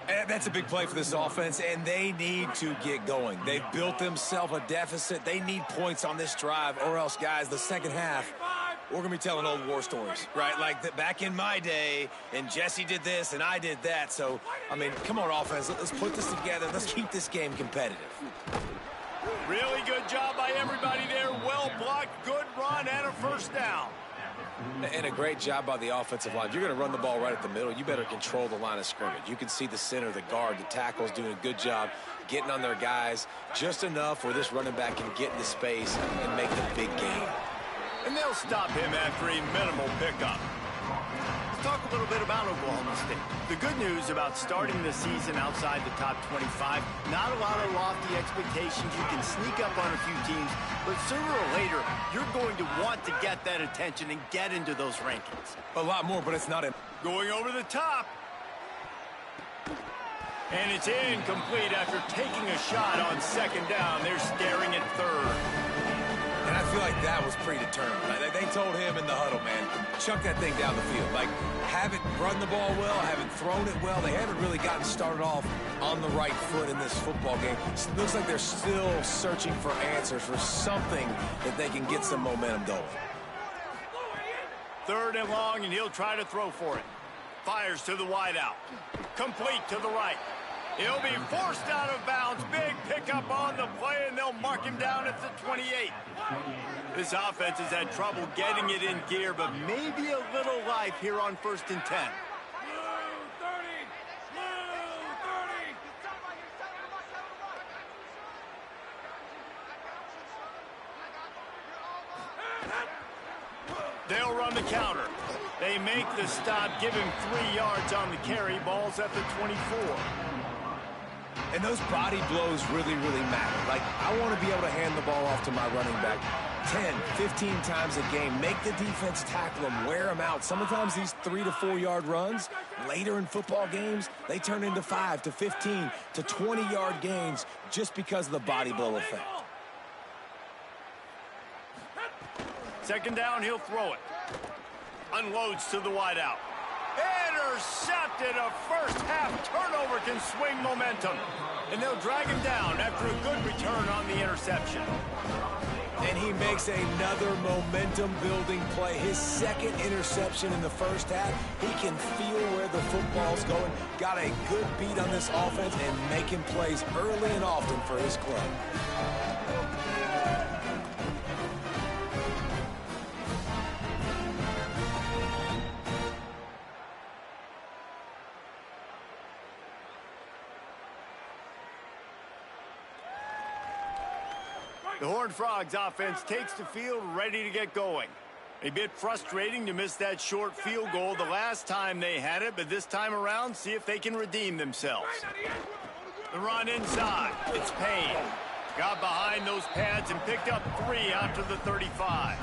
And that's a big play for this offense, and they need to get going. They've built themselves a deficit. They need points on this drive, or else, guys, the second half, we're going to be telling old war stories, right? Like back in my day, and Jesse did this, and I did that. So, I mean, come on, offense. Let's put this together. Let's keep this game competitive. Really good job by everybody there. Well blocked, good run, and a first down. And a great job by the offensive line. If you're going to run the ball right at the middle, you better control the line of scrimmage. You can see the center, the guard, the tackle's doing a good job getting on their guys just enough where this running back can get into space and make the big game. And they'll stop him after a minimal pickup. Let's talk a little bit about Oklahoma State. The good news about starting the season outside the top 25, not a lot of lofty expectations. You can sneak up on a few teams, but sooner or later, you're going to want to get that attention and get into those rankings. A lot more, but it's not in. Going over the top. And it's incomplete after taking a shot on second down. They're staring at 3rd. And I feel like that was predetermined. They told him in the huddle, man, chuck that thing down the field. Like, haven't run the ball well, haven't thrown it well. They haven't really gotten started off on the right foot in this football game. It looks like they're still searching for answers, for something that they can get some momentum going. 3rd and long, and he'll try to throw for it. Fires to the wideout. Complete to the right. He'll be forced out of bounds. Big pickup on the play, and they'll mark him down at the 28. This offense has had trouble getting it in gear, but maybe a little life here on 1st and 10. They'll run the counter. They make the stop, give him 3 yards on the carry. Ball's at the 24. And those body blows really, really matter. Like, I want to be able to hand the ball off to my running back 10, 15 times a game. Make the defense tackle them, wear them out. Sometimes these 3 to 4 yard runs, later in football games, they turn into 5 to 15 to 20 yard gains just because of the body blow effect. Second down, he'll throw it. Unloads to the wideout. Intercepted. A first-half turnover can swing momentum. And they'll drag him down after a good return on the interception. And he makes another momentum-building play. His second interception in the first half. He can feel where the football's going. Got a good beat on this offense and making plays early and often for his club. The Horned Frogs offense takes the field ready to get going. A bit frustrating to miss that short field goal the last time they had it, but this time around, see if they can redeem themselves. The run inside. It's Payne. Got behind those pads and picked up 3 out to the 35.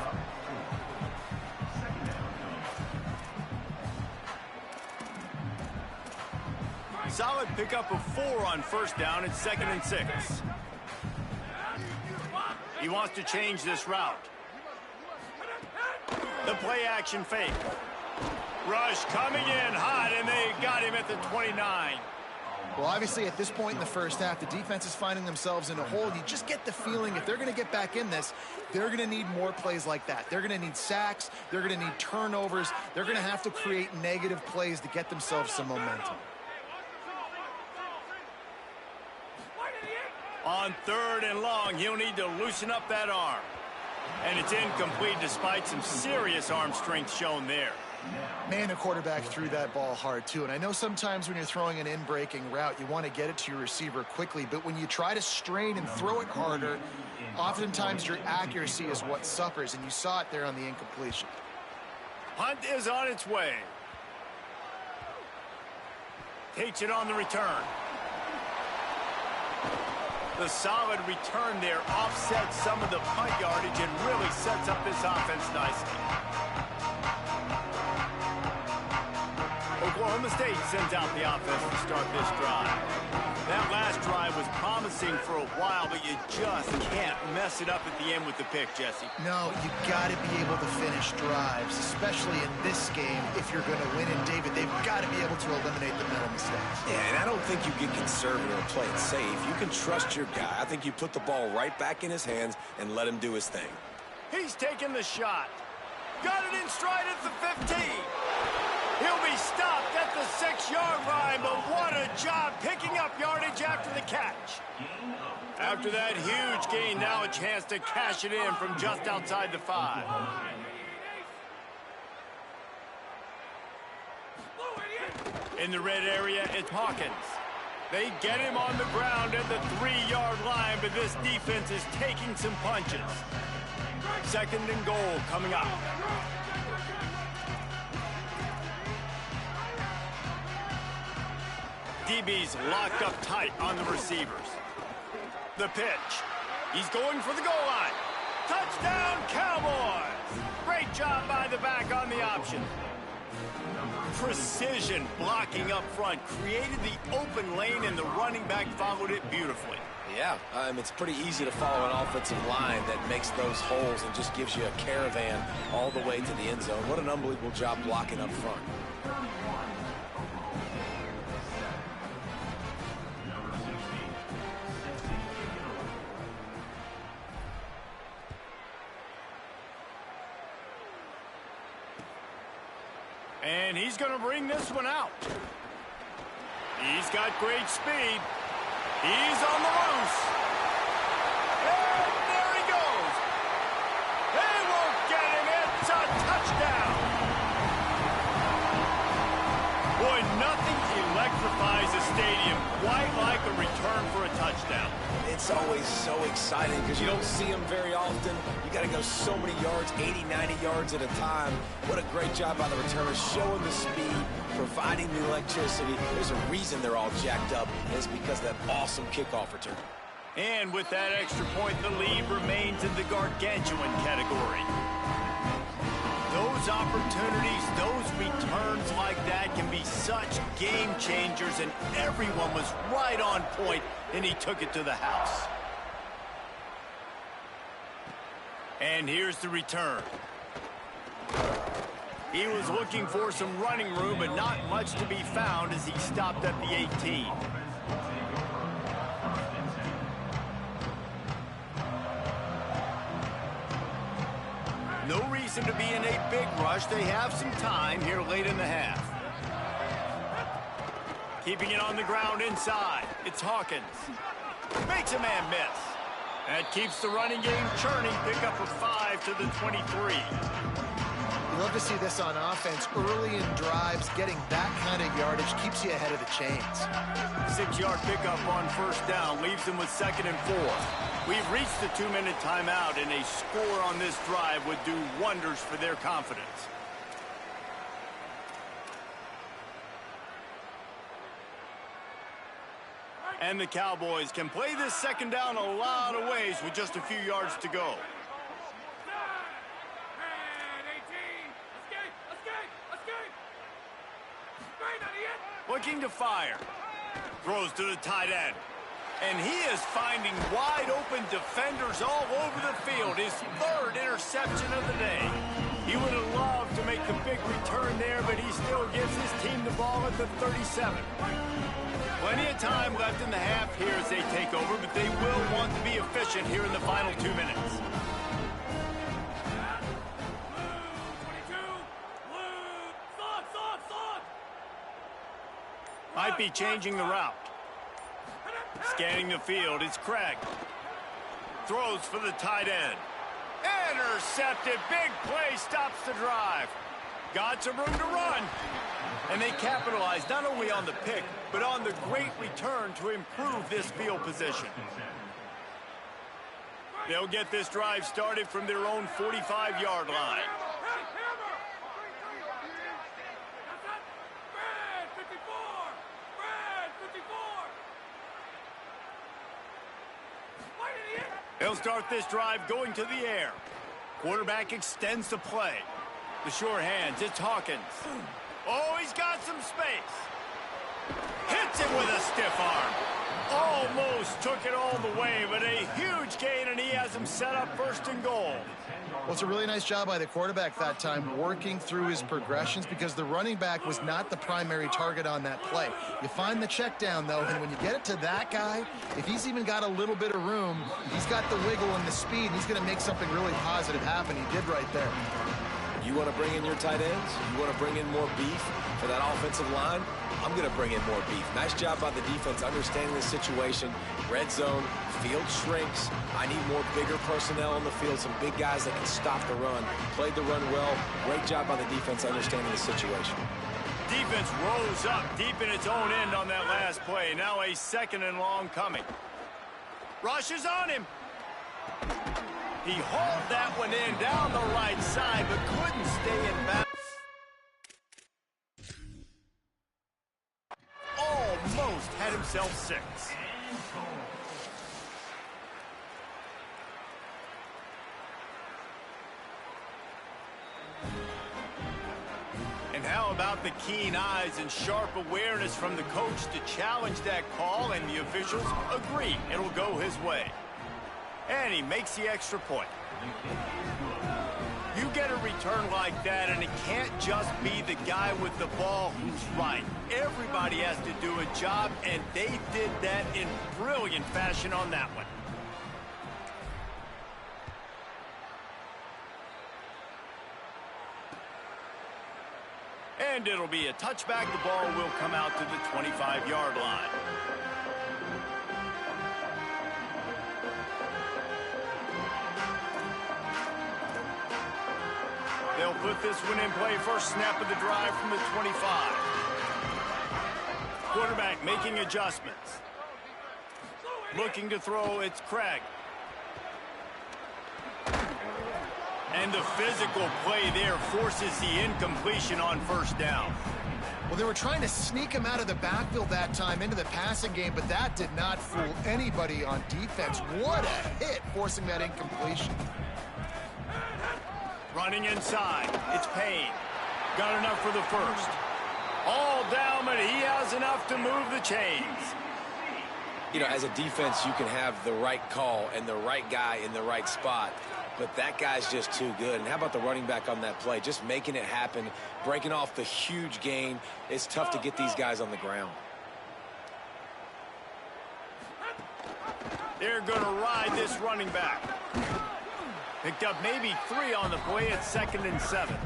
Solid pickup of 4 on first down. It's 2nd and 6. He wants to change this route. The play action fake. Rush coming in hot, and they got him at the 29. Well, obviously, at this point in the first half, the defense is finding themselves in a hole. You just get the feeling if they're going to get back in this, they're going to need more plays like that. They're going to need sacks. They're going to need turnovers. They're going to have to create negative plays to get themselves some momentum. On 3rd and long, he'll need to loosen up that arm. And it's incomplete despite some serious arm strength shown there. Man, the quarterback threw that ball hard, too. And I know sometimes when you're throwing an in-breaking route, you want to get it to your receiver quickly. But when you try to strain and throw it harder, oftentimes your accuracy is what suffers. And you saw it there on the incompletion. Hunt is on its way. Takes it on the return. The solid return there offsets some of the punt yardage and really sets up this offense nicely. Oklahoma State sends out the offense to start this drive. That last drive was promising for a while, but you just can't mess it up at the end with the pick, Jesse. No, you got to be able to finish drives, especially in this game. If you're going to win, and David, they've got to be able to eliminate the mental mistakes. Yeah, and I don't think you get conservative or play it safe. You can trust your guy. I think you put the ball right back in his hands and let him do his thing. He's taking the shot. Got it in stride at the 15. He'll be stopped at the 6-yard line, but what a job picking up yardage after the catch. After that huge gain, now a chance to cash it in from just outside the 5. In the red area, it's Hawkins. They get him on the ground at the 3-yard line, but this defense is taking some punches. 2nd and goal coming up. DB's locked up tight on the receivers. The pitch. He's going for the goal line. Touchdown, Cowboys! Great job by the back on the option. Precision blocking up front created the open lane, and the running back followed it beautifully. Yeah, it's pretty easy to follow an offensive line that makes those holes and just gives you a caravan all the way to the end zone. What an unbelievable job blocking up front. And he's going to bring this one out. He's got great speed. He's on the loose. And there he goes. They won't get him. It's a touchdown. Boy, nothing electrifies a stadium quite like a return for a touchdown. It's always so exciting because you don't see them very often. You got to go so many yards, 80, 90 yards at a time. What a great job by the returners, showing the speed, providing the electricity. There's a reason they're all jacked up, and it's because of that awesome kickoff return. And with that extra point, the lead remains in the gargantuan category. Those opportunities, those returns like that can be such game changers, and everyone was right on point, and he took it to the house. And here's the return. He was looking for some running room, but not much to be found as he stopped at the 18. No reason to be in a big rush. They have some time here late in the half. Keeping it on the ground inside. It's Hawkins. Makes a man miss. That keeps the running game churning. Pick up a 5 to the 23. You love to see this on offense. Early in drives, getting that kind of yardage keeps you ahead of the chains. 6-yard pickup on first down leaves them with 2nd and 4. We've reached the 2-minute timeout, and a score on this drive would do wonders for their confidence. And the Cowboys can play this 2nd down a lot of ways with just a few yards to go. Looking to fire. Throws to the tight end. And he is finding wide-open defenders all over the field. His 3rd interception of the day. He would have loved to make the big return there, but he still gives his team the ball at the 37. Plenty of time left in the half here as they take over, but they will want to be efficient here in the final 2 minutes. Might be changing the route. Scanning the field, it's Craig. Throws for the tight end. Intercepted, big play, stops the drive. Got some room to run. And they capitalize not only on the pick, but on the great return to improve this field position. They'll get this drive started from their own 45-yard line. They'll start this drive going to the air. Quarterback extends the play. The short hands, it's Hawkins. Oh, he's got some space. Hits it with a stiff arm. Almost took it all the way, but a huge gain, and he has him set up 1st and goal. Well, it's a really nice job by the quarterback that time, working through his progressions, because the running back was not the primary target on that play. You find the check down, though, and when you get it to that guy, if he's even got a little bit of room, he's got the wiggle and the speed, and he's going to make something really positive happen. He did right there. You want to bring in your tight ends? You want to bring in more beef for that offensive line? I'm going to bring in more beef. Nice job by the defense understanding the situation. Red zone, field shrinks. I need more bigger personnel on the field, some big guys that can stop the run. Played the run well. Great job by the defense understanding the situation. Defense rose up deep in its own end on that last play. Now a 2nd and long coming. Rushes on him. He hauled that one in down the right side, but couldn't stay in bounds. Almost had himself 6. And how about the keen eyes and sharp awareness from the coach to challenge that call, and the officials agree it'll go his way. And he makes the extra point. You get a return like that, and it can't just be the guy with the ball who's right. Everybody has to do a job, and they did that in brilliant fashion on that one. And it'll be a touchback. The ball will come out to the 25-yard line. They'll put this one in play. First snap of the drive from the 25. Quarterback making adjustments. Looking to throw, it's Craig. And the physical play there forces the incompletion on first down. Well, they were trying to sneak him out of the backfield that time into the passing game, but that did not fool anybody on defense. What a hit, forcing that incompletion. Running inside, it's Payne. Got enough for the first. All down, but he has enough to move the chains. You know, as a defense, you can have the right call and the right guy in the right spot. but that guy's just too good. And how about the running back on that play? Just making it happen, breaking off the huge gain. It's tough to get these guys on the ground. They're going to ride this running back. Picked up maybe 3 on the play at 2nd and 7.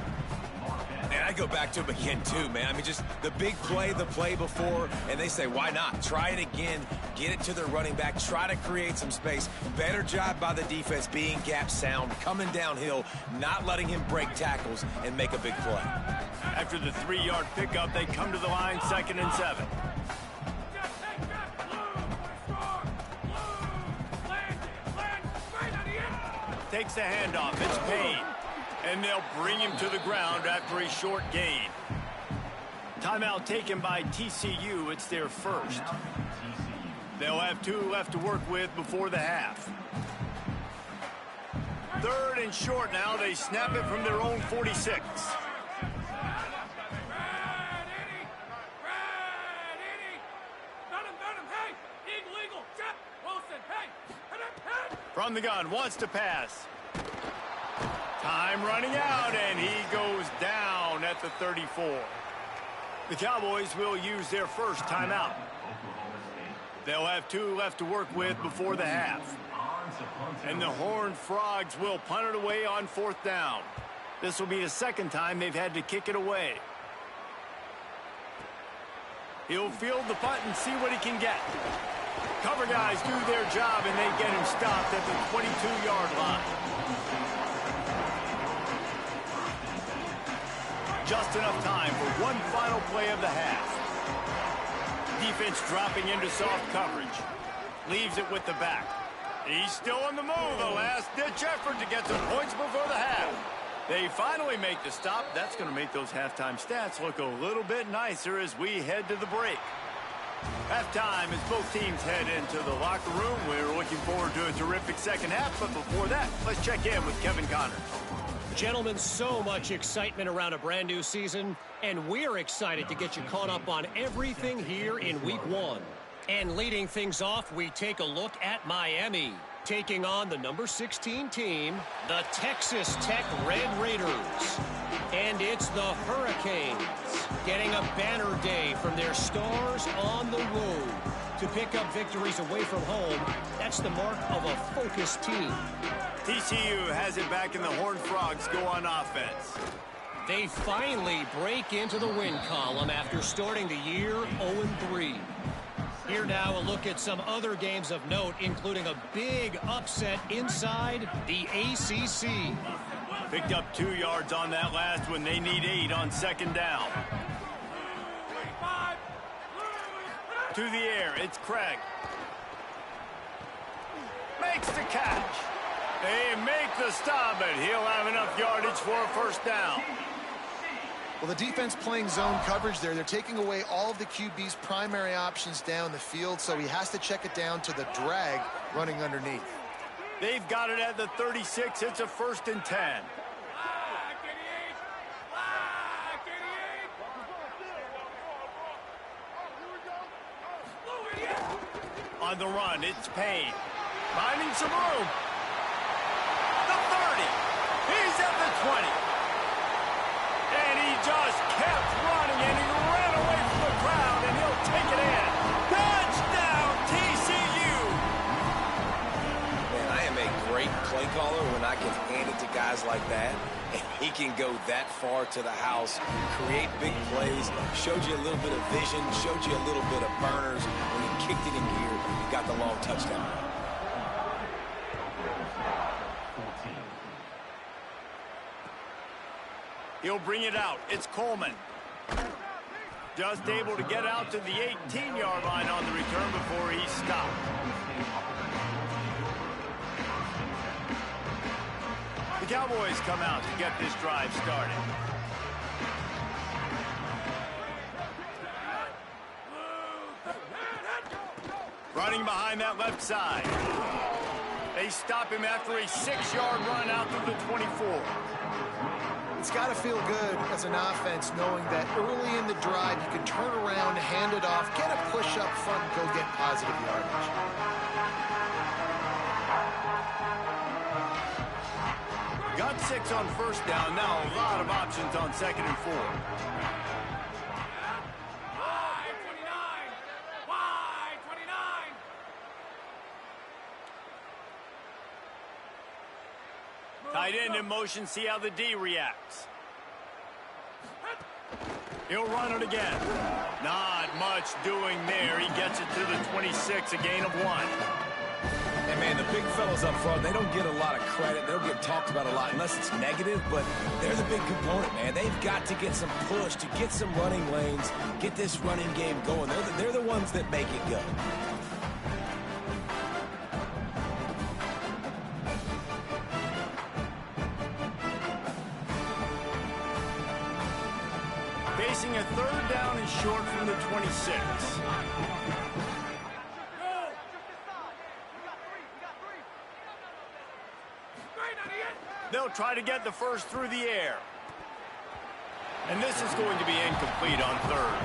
And I go back to him again, too, man. I mean, just the big play, the play before, and they say, why not? Try it again, get it to their running back, try to create some space. Better job by the defense being gap sound, coming downhill, not letting him break tackles and make a big play. After the 3-yard pickup, they come to the line, 2nd and 7. Takes the handoff. It's Payne. And they'll bring him to the ground after a short gain. Timeout taken by TCU. It's their first. They'll have 2 left to work with before the half. 3rd and short now. They snap it from their own 46. From the gun, wants to pass. Time running out, and he goes down at the 34. The Cowboys will use their first timeout. They'll have 2 left to work with before the half. And the Horned Frogs will punt it away on 4th down. This will be the 2nd time they've had to kick it away. He'll field the punt and see what he can get. Cover guys do their job, and they get him stopped at the 22-yard line. Just enough time for one final play of the half. Defense dropping into soft coverage. Leaves it with the back. He's still on the move. A last-ditch effort to get some points before the half. They finally make the stop. That's going to make those halftime stats look a little bit nicer as we head to the break. Halftime as both teams head into the locker room. We're looking forward to a terrific second half, but before that, let's check in with Kevin Connors. Gentlemen, so much excitement around a brand new season, and we're excited to get you caught up on everything here in Week 1. And leading things off, we take a look at Miami, taking on the number 16 team, the Texas Tech Red Raiders. And it's the Hurricanes getting a banner day from their stars on the road. To pick up victories away from home, that's the mark of a focused team. TCU has it back, and the Horned Frogs go on offense. They finally break into the win column after starting the year 0-3. Here now a look at some other games of note, including a big upset inside the ACC. Picked up 2 yards on that last one. They need 8 on 2nd down. To the air, it's Craig. Makes the catch. They make the stop, but he'll have enough yardage for a 1st down. Well, the defense playing zone coverage there. They're taking away all of the QB's primary options down the field, so he has to check it down to the drag running underneath. They've got it at the 36. It's a 1st and 10. On the run, it's Payne. Finding some room. The 30. He's at the 20. And he just kept running, and he ran away from the crowd, and he'll take it in. Touchdown, TCU! Man, I am a great play caller when I can hand it to guys like that. And he can go that far to the house, create big plays, showed you a little bit of vision, showed you a little bit of burners. When he kicked it in gear, he got the long touchdown. He'll bring it out. It's Coleman. Just able to get out to the 18-yard line on the return before he's stopped. The Cowboys come out to get this drive started. Running behind that left side. They stop him after a 6-yard run out to the 24. It's got to feel good as an offense knowing that early in the drive you can turn around, hand it off, get a push up front, and go get positive yardage. Got 6 on first down. Now a lot of options on 2nd and 4. Wide 29. Wide 29. Tight end in motion. See how the D reacts. He'll run it again. Not much doing there. He gets it to the 26, a gain of 1. And, man, the big fellas up front, they don't get a lot of credit. They don't get talked about a lot unless it's negative, but they're the big component, man. They've got to get some push, to get some running lanes, get this running game going. They're the ones that make it go. Facing a 3rd down and short from the 26. They'll try to get the first through the air. And this is going to be incomplete on 3rd.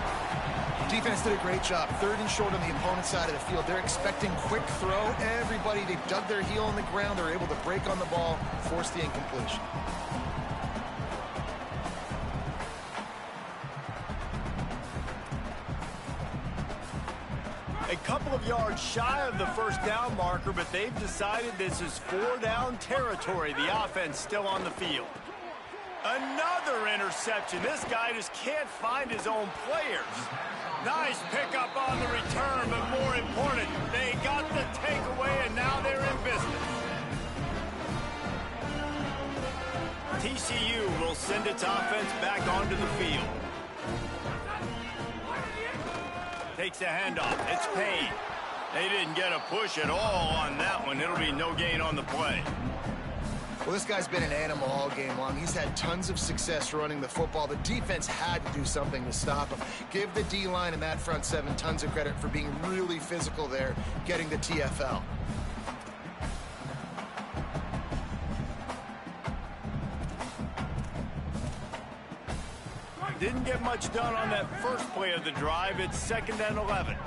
Defense did a great job. 3rd and short on the opponent's side of the field. They're expecting quick throw. Everybody, they dug their heel on the ground. They're able to break on the ball, force the incompletion. A couple of yards shy of the first down marker, but they've decided this is 4-down territory. The offense still on the field. Another interception. This guy just can't find his own players. Nice pickup on the return, but more important, they got the takeaway, and now they're in business. TCU will send its offense back onto the field. Takes a handoff. It's Payne. They didn't get a push at all on that one. It'll be no gain on the play. Well, this guy's been an animal all game long. He's had tons of success running the football. The defense had to do something to stop him. Give the D-line and that front 7 tons of credit for being really physical there, getting the TFL. Didn't get much done on that first play of the drive. It's 2nd and 11.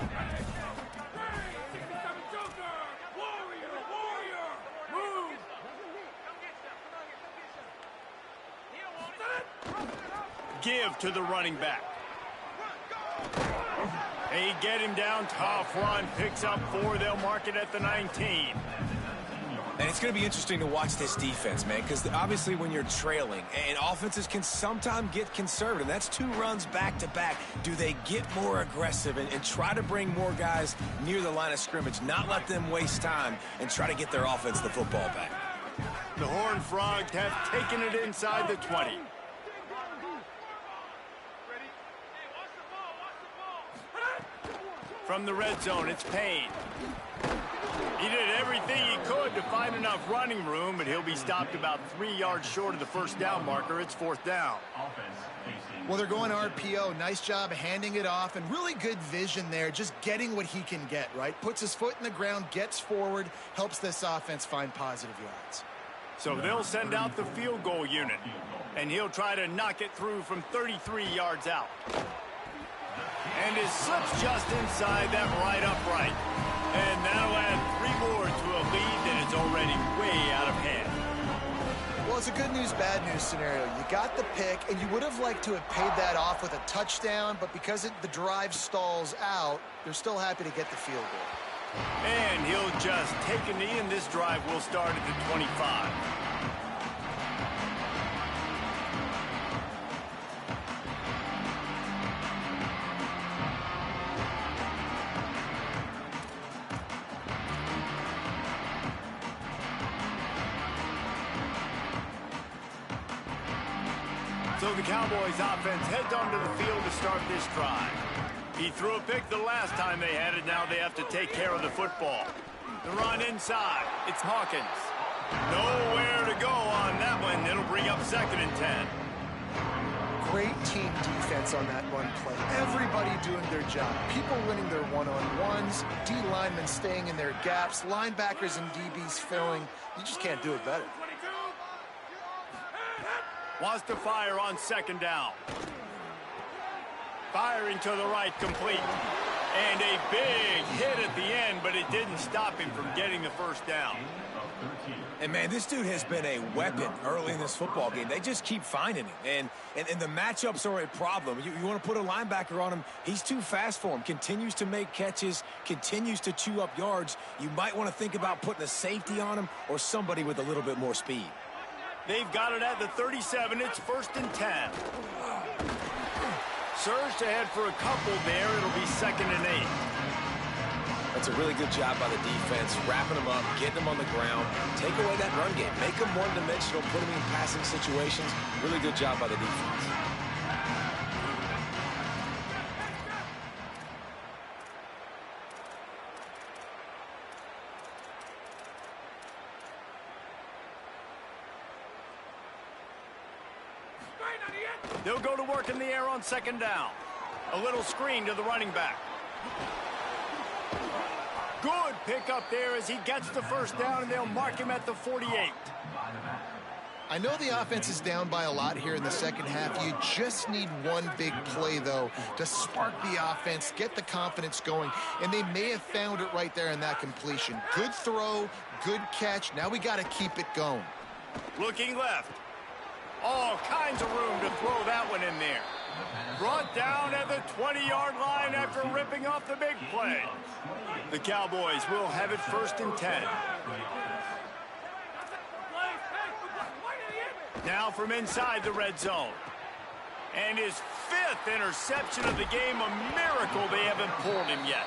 Give to the running back. They get him down. Tough run. Picks up 4. They'll mark it at the 19. And it's going to be interesting to watch this defense, man, because obviously when you're trailing, and offenses can sometimes get conservative. That's 2 runs back-to-back. Do they get more aggressive and try to bring more guys near the line of scrimmage, not let them waste time, and try to get their offense the football back? The Horned Frogs have taken it inside the 20. From the red zone, it's Payne. He did everything he could to find enough running room, but he'll be stopped about 3 yards short of the first down marker. It's 4th down. Well, they're going RPO. Nice job handing it off, and really good vision there, just getting what he can get, right? Puts his foot in the ground, gets forward, helps this offense find positive yards. So they'll send out the field goal unit, and he'll try to knock it through from 33 yards out. And his slips just inside that right upright. And that'll add 3 more to a lead that is already way out of hand. Well, it's a good news, bad news scenario. You got the pick, and you would have liked to have paid that off with a touchdown, but because the drive stalls out, they're still happy to get the field goal. And he'll just take a knee, and this drive will start at the 25. So the Cowboys offense heads onto the field to start this drive. He threw a pick the last time they had it. Now they have to take care of the football. The run inside. It's Hawkins. Nowhere to go on that one. It'll bring up 2nd and 10. Great team defense on that run play. Everybody doing their job. People winning their one-on-ones. D linemen staying in their gaps. Linebackers and DBs filling. You just can't do it better. Wants to fire on 2nd down. Firing to the right, complete. And a big hit at the end, but it didn't stop him from getting the first down. And, man, this dude has been a weapon early in this football game. They just keep finding him. And the matchups are a problem. You want to put a linebacker on him, he's too fast for him. Continues to make catches, continues to chew up yards. You might want to think about putting a safety on him or somebody with a little bit more speed. They've got it at the 37. It's 1st and 10. Surged ahead for a couple there. It'll be 2nd and 8. That's a really good job by the defense, wrapping them up, getting them on the ground, take away that run game, make them one-dimensional, put them in passing situations. Really good job by the defense. They'll go to work in the air on 2nd down. A little screen to the running back. Good pickup there as he gets the first down, and they'll mark him at the 48. I know the offense is down by a lot here in the second half. You just need one big play, though, to spark the offense, get the confidence going, and they may have found it right there in that completion. Good throw, good catch. Now we got to keep it going. Looking left. All kinds of room to throw that one in there. Brought down at the 20-yard line after ripping off the big play. The Cowboys will have it 1st and 10. Now from inside the red zone. And his 5th interception of the game, a miracle they haven't pulled him yet.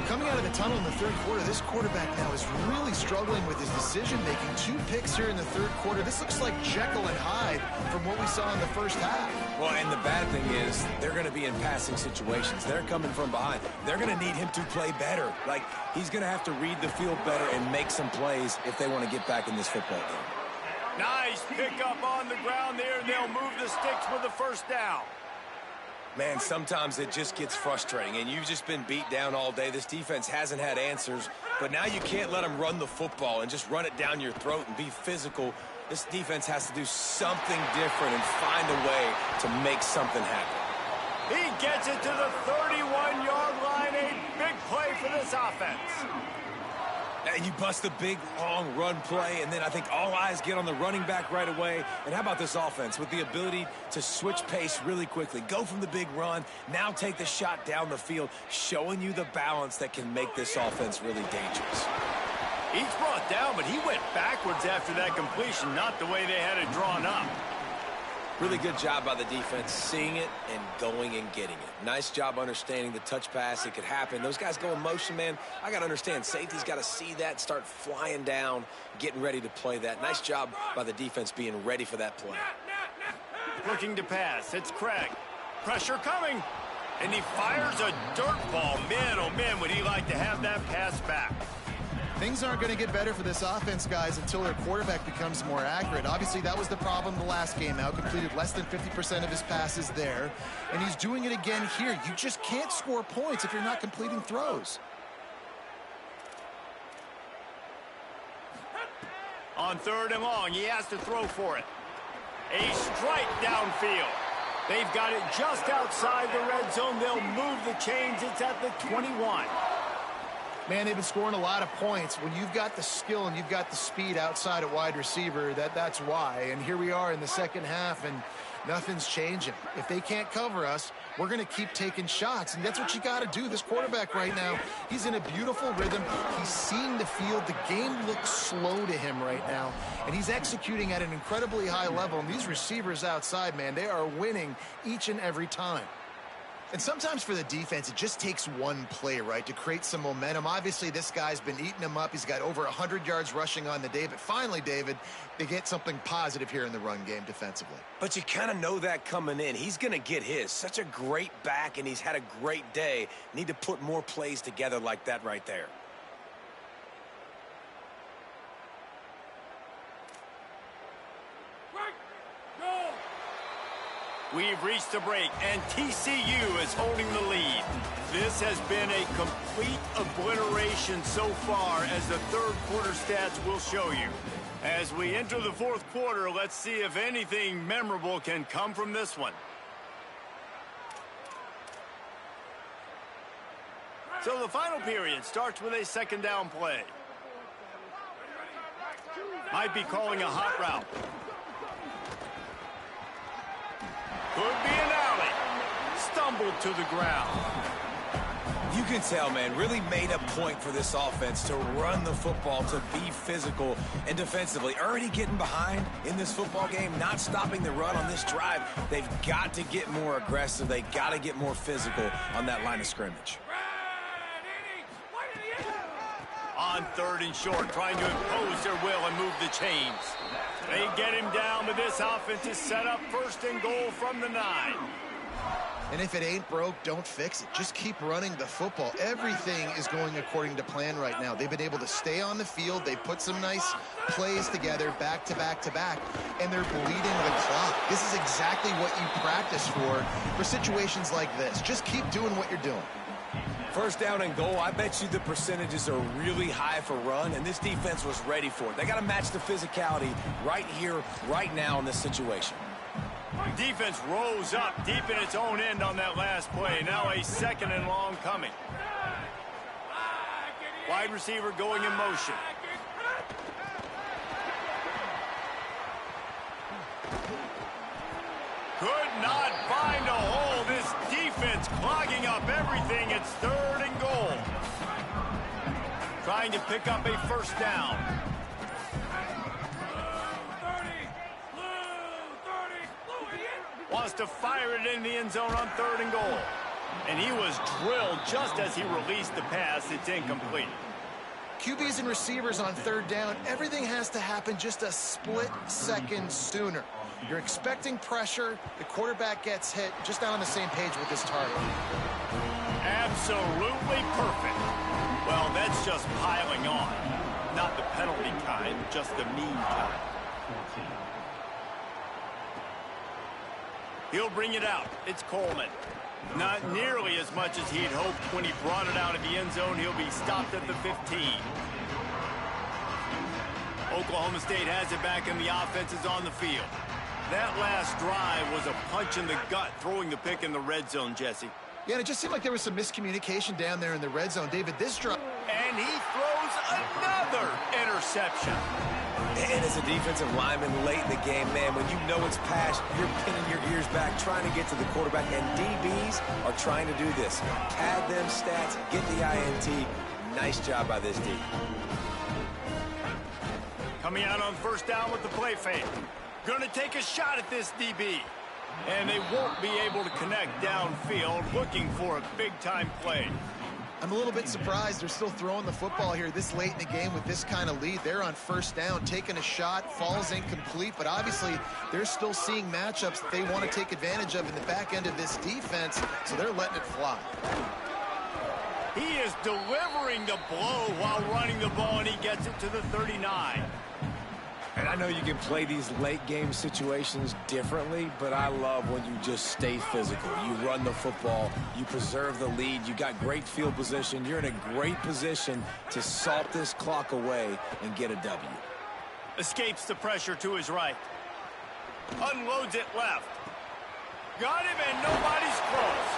Coming out of the tunnel in the third quarter, this quarterback now is really struggling with his decision-making. 2 picks here in the third quarter. This looks like Jekyll and Hyde from what we saw in the first half. Well, and the bad thing is they're going to be in passing situations. They're coming from behind. They're going to need him to play better. Like, he's going to have to read the field better and make some plays if they want to get back in this football game. Nice pickup on the ground there, and they'll move the sticks with the first down. Man, sometimes it just gets frustrating, and you've just been beat down all day. This defense hasn't had answers, but now you can't let them run the football and just run it down your throat and be physical. This defense has to do something different and find a way to make something happen. He gets it to the 31-yard line. A big play for this offense. And you bust a big, long run play, and then I think all eyes get on the running back right away. And how about this offense with the ability to switch pace really quickly, go from the big run, now take the shot down the field, showing you the balance that can make this offense really dangerous. He's brought down, but he went backwards after that completion, not the way they had it drawn up. Really good job by the defense, seeing it and going and getting it. Nice job understanding the touch pass. It could happen. Those guys go in motion, man. I got to understand. Safety's got to see that, start flying down, getting ready to play that. Nice job by the defense being ready for that play. Looking to pass. It's Craig. Pressure coming. And he fires a dirt ball. Man, oh man, would he like to have that pass back. Things aren't going to get better for this offense, guys, until their quarterback becomes more accurate. Obviously, that was the problem the last game out. Completed less than 50% of his passes there. And he's doing it again here. You just can't score points if you're not completing throws. On 3rd and long, he has to throw for it. A strike downfield. They've got it just outside the red zone. They'll move the chains. It's at the 21. Man, they've been scoring a lot of points. When you've got the skill and you've got the speed outside at wide receiver, that's why. And here we are in the second half, and nothing's changing. If they can't cover us, we're going to keep taking shots, and that's what you got to do. This quarterback right now, he's in a beautiful rhythm. He's seeing the field. The game looks slow to him right now, and he's executing at an incredibly high level. And these receivers outside, man, they are winning each and every time. And sometimes for the defense, it just takes one play, right, to create some momentum. Obviously, this guy's been eating them up. He's got over 100 yards rushing on the day. But finally, David, they get something positive here in the run game defensively. But you kind of know that coming in. He's going to get his. Such a great back, and he's had a great day. Need to put more plays together like that right there. We've reached the break, and TCU is holding the lead. This has been a complete obliteration so far, as the third quarter stats will show you. As we enter the fourth quarter, let's see if anything memorable can come from this one. So the final period starts with a second down play. Might be calling a hot route. Could be an alley. Stumbled to the ground. You can tell, man, really made a point for this offense to run the football, to be physical and defensively. Already getting behind in this football game, not stopping the run on this drive. They've got to get more aggressive. They got to get more physical on that line of scrimmage. On third and short, trying to impose their will and move the chains. They get him down, but this offense is set up first and goal from the 9. And if it ain't broke, don't fix it. Just keep running the football. Everything is going according to plan right now. They've been able to stay on the field. They put some nice plays together, back to back to back, and they're bleeding the clock. This is exactly what you practice for situations like this. Just keep doing what you're doing. First down and goal, I bet you the percentages are really high for run, and this defense was ready for it. They got to match the physicality right here, right now in this situation. Defense rose up deep in its own end on that last play. Now a second and long coming. Wide receiver going in motion. Could not find a hole. This defense clogging up everything. It's third and goal. Trying to pick up a first down. Wants to fire it in the end zone on third and goal. And he was drilled just as he released the pass. It's incomplete. QBs and receivers on third down, everything has to happen just a split second sooner. You're expecting pressure. The quarterback gets hit. Just not on the same page with this target. Absolutely perfect. Well, that's just piling on. Not the penalty kind, just the mean kind. He'll bring it out. It's Coleman. Not nearly as much as he'd hoped when he brought it out of the end zone. He'll be stopped at the 15. Oklahoma State has it back and the offense is on the field. That last drive was a punch in the gut, throwing the pick in the red zone, Jesse. Yeah, and it just seemed like there was some miscommunication down there in the red zone. David, this drive... And he throws another interception. And as a defensive lineman late in the game, man, when you know it's past, you're pinning your ears back, trying to get to the quarterback, and DBs are trying to do this. Pad them stats, get the INT. Nice job by this D. Coming out on first down with the play fake. Gonna take a shot at this DB. And they won't be able to connect downfield, looking for a big-time play. I'm a little bit surprised they're still throwing the football here this late in the game with this kind of lead. They're on first down, taking a shot, falls incomplete, but obviously they're still seeing matchups that they want to take advantage of in the back end of this defense, so they're letting it fly. He is delivering the blow while running the ball, and he gets it to the 39. And I know you can play these late game situations differently, but I love when you just stay physical. You run the football, you preserve the lead, you got great field position, you're in a great position to salt this clock away and get a W. Escapes the pressure to his right. Unloads it left. Got him and nobody's close.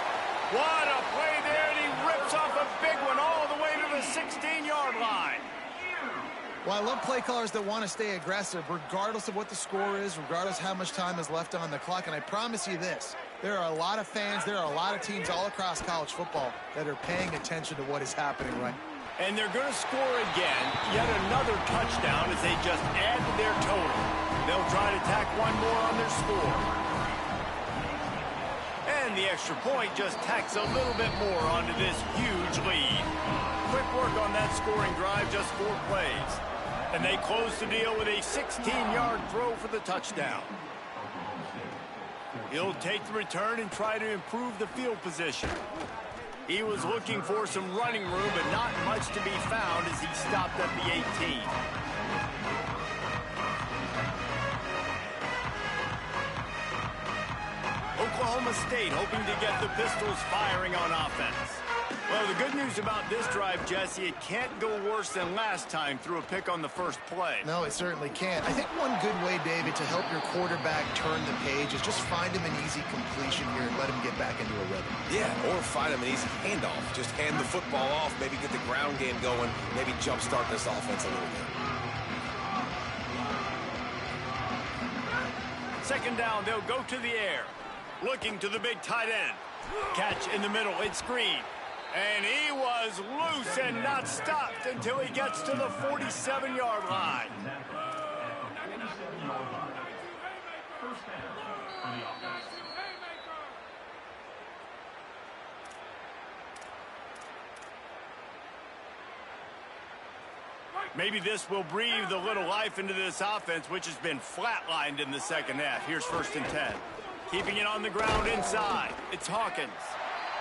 What a play there, and he rips off a big one all the way to the 16-yard line. Well, I love play callers that want to stay aggressive, regardless of what the score is, regardless how much time is left on the clock. And I promise you this, there are a lot of fans, there are a lot of teams all across college football that are paying attention to what is happening right now. And they're going to score again, yet another touchdown as they just add to their total. They'll try to tack one more on their score. And the extra point just tacks a little bit more onto this huge lead. Quick work on that scoring drive, just 4 plays. And they close the deal with a 16-yard throw for the touchdown. He'll take the return and try to improve the field position. He was looking for some running room, but not much to be found as he stopped at the 18. Oklahoma State hoping to get the Pistols firing on offense. Well, the good news about this drive, Jesse, it can't go worse than last time through a pick on the first play. No, it certainly can't. I think one good way, David, to help your quarterback turn the page is just find him an easy completion here and let him get back into a rhythm. Yeah, or find him an easy handoff. Just hand the football off, maybe get the ground game going, maybe jumpstart this offense a little bit. Second down, they'll go to the air. Looking to the big tight end. Catch in the middle, it's Green. And he was loose and not stopped until he gets to the 47-yard line. Maybe this will breathe a little life into this offense, which has been flatlined in the second half. Here's 1st and 10. Keeping it on the ground inside. It's Hawkins.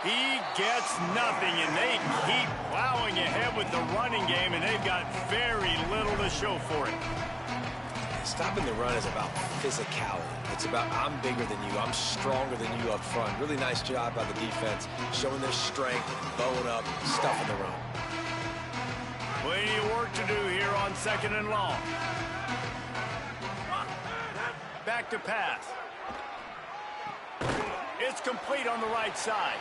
He gets nothing, and they keep plowing ahead with the running game, and they've got very little to show for it. Stopping the run is about physicality. It's about I'm bigger than you, I'm stronger than you up front. Really nice job by the defense, showing their strength, bowing up, stuffing the run. Plenty of work to do here on 2nd and long. Back to pass. It's complete on the right side.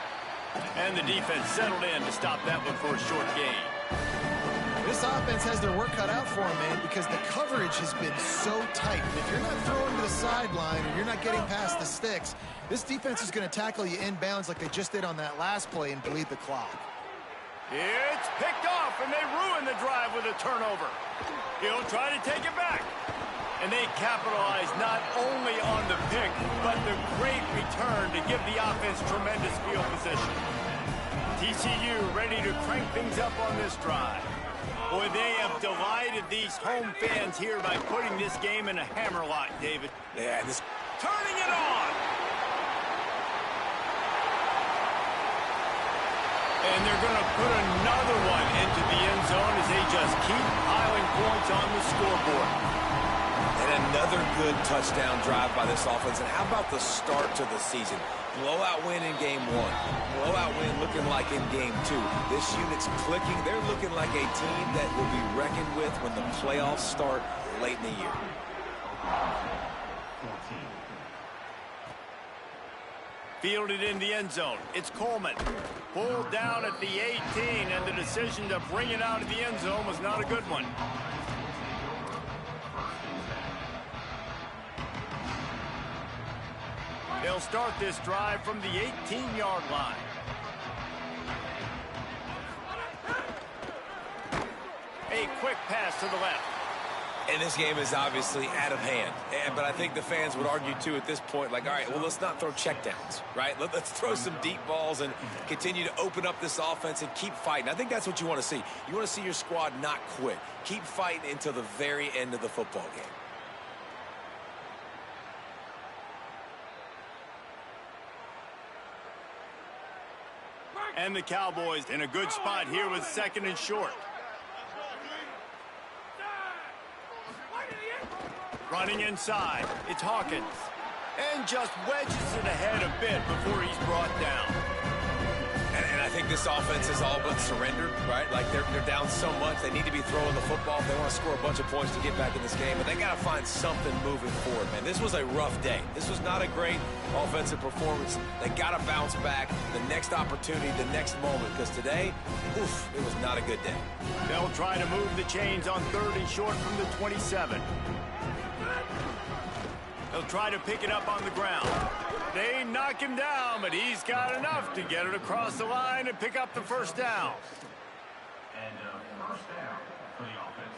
And the defense settled in to stop that one for a short gain. This offense has their work cut out for them, man, because the coverage has been so tight. And if you're not throwing to the sideline or you're not getting past the sticks, this defense is going to tackle you inbounds like they just did on that last play and bleed the clock. It's picked off, and they ruin the drive with a turnover. He'll try to take it back. And they capitalize not only on the pick, but the great return to give the offense tremendous field position. TCU ready to crank things up on this drive. Boy, they have delighted these home fans here by putting this game in a hammerlock, David. Yeah, this turning it on. And they're going to put another one into the end zone as they just keep piling points on the scoreboard. And another good touchdown drive by this offense. And how about the start to the season? Blowout win in game 1. Blowout win looking like in game 2. This unit's clicking. They're looking like a team that will be reckoned with when the playoffs start late in the year. Fielded in the end zone. It's Coleman. Pulled down at the 18, and the decision to bring it out of the end zone was not a good one. They'll start this drive from the 18-yard line. A quick pass to the left. And this game is obviously out of hand. But I think the fans would argue, too, at this point, like, all right, well, let's not throw checkdowns, right? Let's throw some deep balls and continue to open up this offense and keep fighting. I think that's what you want to see. You want to see your squad not quit. Keep fighting until the very end of the football game. And the Cowboys in a good spot here with 2nd and short. Running inside, it's Hawkins. And just wedges it ahead a bit before he's brought down. And I think this offense is all but surrendered, right? Like they're down so much, they need to be throwing the football if they want to score a bunch of points to get back in this game. But they got to find something moving forward, man. This was a rough day. This was not a great offensive performance. They got to bounce back. The next opportunity, the next moment, because today, oof, it was not a good day. They'll try to move the chains on 3rd and short from the 27. They'll try to pick it up on the ground. They knock him down, but he's got enough to get it across the line and pick up the first down. And first down for the offense.